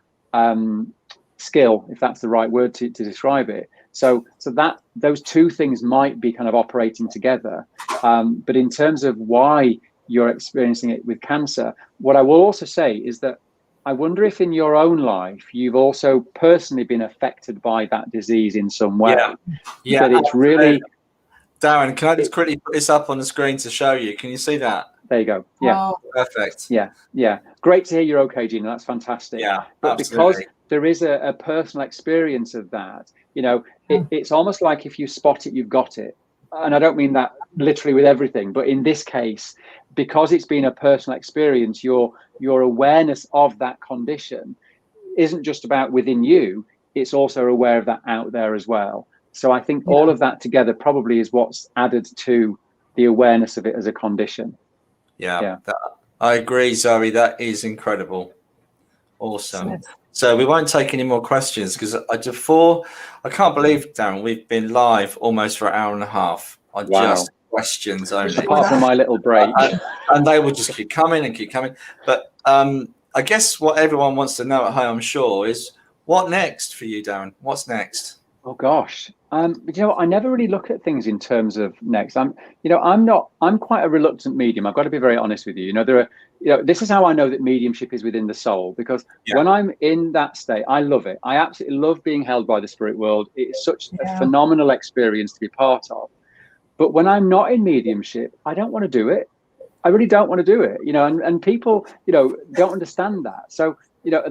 skill, if that's the right word to describe it. So that those two things might be kind of operating together. But in terms of why you're experiencing it with cancer, what I will also say is that I wonder if in your own life you've also personally been affected by that disease in some way. Yeah. That it's really. Darren, can I just quickly put this up on the screen to show you? Can you see that? There you go. Yeah. Perfect. Yeah. Great to hear you're okay, Gina. That's fantastic. Yeah. But absolutely. because there is a personal experience of that, it's almost like if you spot it, you've got it. And I don't mean that literally with everything, but in this case, because it's been a personal experience, your awareness of that condition isn't just about within you, it's also aware of that out there as well. So I think all of that together probably is what's added to the awareness of it as a condition. Yeah. I agree, Zoe. That is incredible. Awesome. So we won't take any more questions because I can't believe, Darren, we've been live almost for an hour and a half on just questions only. Apart from my little break. And they will just keep coming and keep coming. But I guess what everyone wants to know at home, I'm sure, is what next for you, Darren? What's next? Oh gosh. I never really look at things in terms of next. I'm quite a reluctant medium. I've got to be very honest with you. This is how I know that mediumship is within the soul, because when I'm in that state, I love it. I absolutely love being held by the spirit world. It's such a phenomenal experience to be part of. But when I'm not in mediumship, I don't want to do it. I really don't want to do it, and people, don't understand that. So,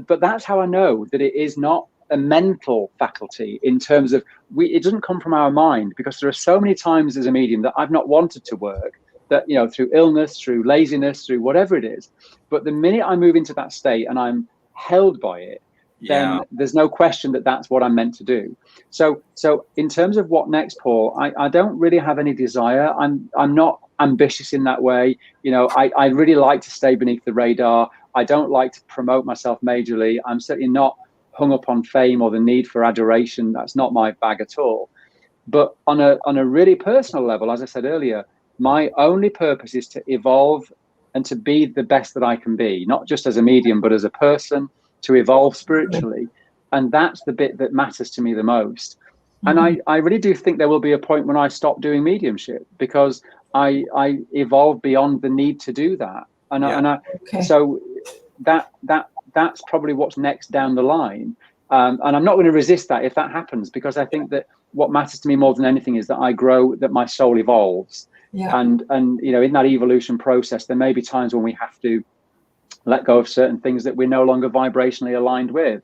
but that's how I know that it is not a mental faculty in terms of it doesn't come from our mind, because there are so many times as a medium that I've not wanted to work, that, through illness, through laziness, through whatever it is. But the minute I move into that state and I'm held by it, then there's no question that that's what I'm meant to do. So in terms of what next, Paul, I don't really have any desire. I'm not ambitious in that way. I really like to stay beneath the radar. I don't like to promote myself majorly. I'm certainly not hung up on fame or the need for adoration. That's not my bag at all. But on a really personal level, as I said earlier, my only purpose is to evolve and to be the best that I can be, not just as a medium, but as a person, to evolve spiritually. And that's the bit that matters to me the most. And I really do think there will be a point when I stop doing mediumship, because I evolve beyond the need to do that. So that's probably what's next down the line. And I'm not going to resist that if that happens, because I think that what matters to me more than anything is that I grow, that my soul evolves. And in that evolution process, there may be times when we have to let go of certain things that we're no longer vibrationally aligned with.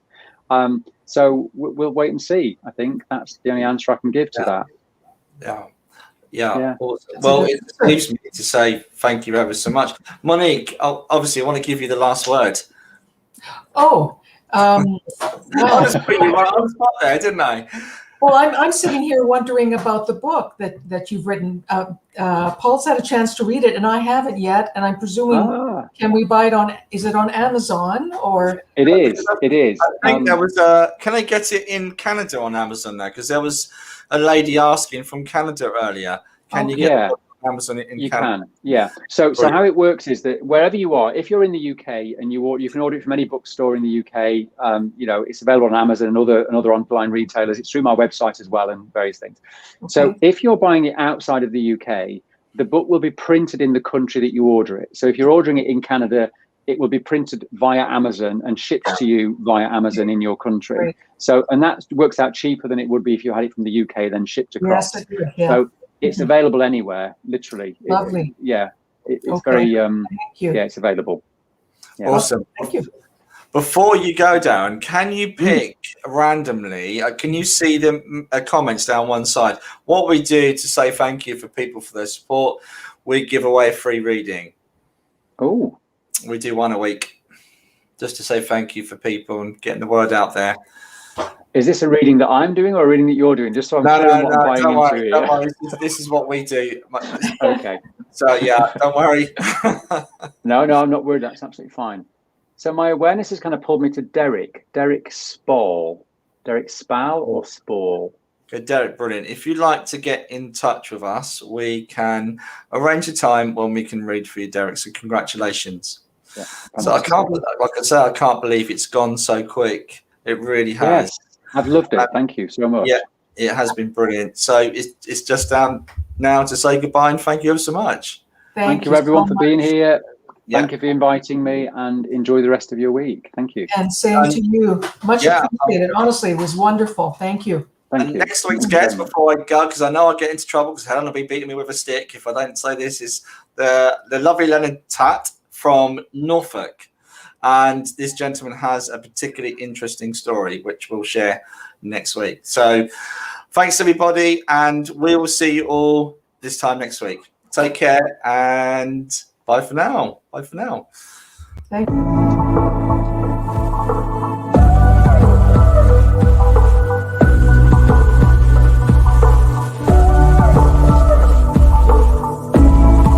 So we'll wait and see. I think that's the only answer I can give to that. Yeah. Awesome. Well, it leaves me to say thank you ever so much. Monique, obviously I want to give you the last word. Well, I just put you right on the spot there, didn't I? Well, I'm sitting here wondering about the book that you've written. Paul's had a chance to read it, and I haven't yet. And I'm presuming, can we buy it is it on Amazon or? It is. I think there was can I get it in Canada on Amazon now? Because there was a lady asking from Canada earlier. Can you get it on Amazon in Canada? You can, yeah. So how it works is that wherever you are, if you're in the UK and you can order it from any bookstore in the UK, it's available on Amazon and other online retailers. It's through my website as well and various things. Okay. So if you're buying it outside of the UK, the book will be printed in the country that you order it. So if you're ordering it in Canada, it will be printed via Amazon and shipped to you via Amazon in your country. Right. So, and that works out cheaper than it would be if you had it from the UK then shipped across. Yes, so it's available anywhere, literally. Lovely. It's very, thank you. It's available. Yeah. Awesome. Thank you. Before you go down, can you pick randomly, can you see the comments down one side? What we do to say thank you for people for their support, we give away a free reading. Oh. We do one a week just to say thank you for people and getting the word out there. Is this a reading that I'm doing or a reading that you're doing? Just so I'm clear on what I'm buying into. Don't worry. This is what we do. Okay. So, don't worry. No, I'm not worried. That's absolutely fine. So my awareness has kind of pulled me to Derek Spall. Derek Spall or Spall? Okay, Derek, brilliant. If you'd like to get in touch with us, we can arrange a time when we can read for you, Derek. So congratulations. Yeah, so I can't believe it's gone so quick. It really has. Yes, I've loved it. Thank you so much. Yeah, it has been brilliant. So it's just down now to say goodbye and thank you ever so much. Thank you everyone for being here. Thank you for inviting me, and enjoy the rest of your week. Thank you. And same to you. Much appreciated. Honestly, it was wonderful. Thank you. And next week's guest, before I go, because I know I'll get into trouble because Helen will be beating me with a stick if I don't say this, is the lovely Leonard Tatt from Norfolk. And this gentleman has a particularly interesting story, which we'll share next week. So thanks, everybody. And we will see you all this time next week. Take care and bye for now. Bye for now. Thank you.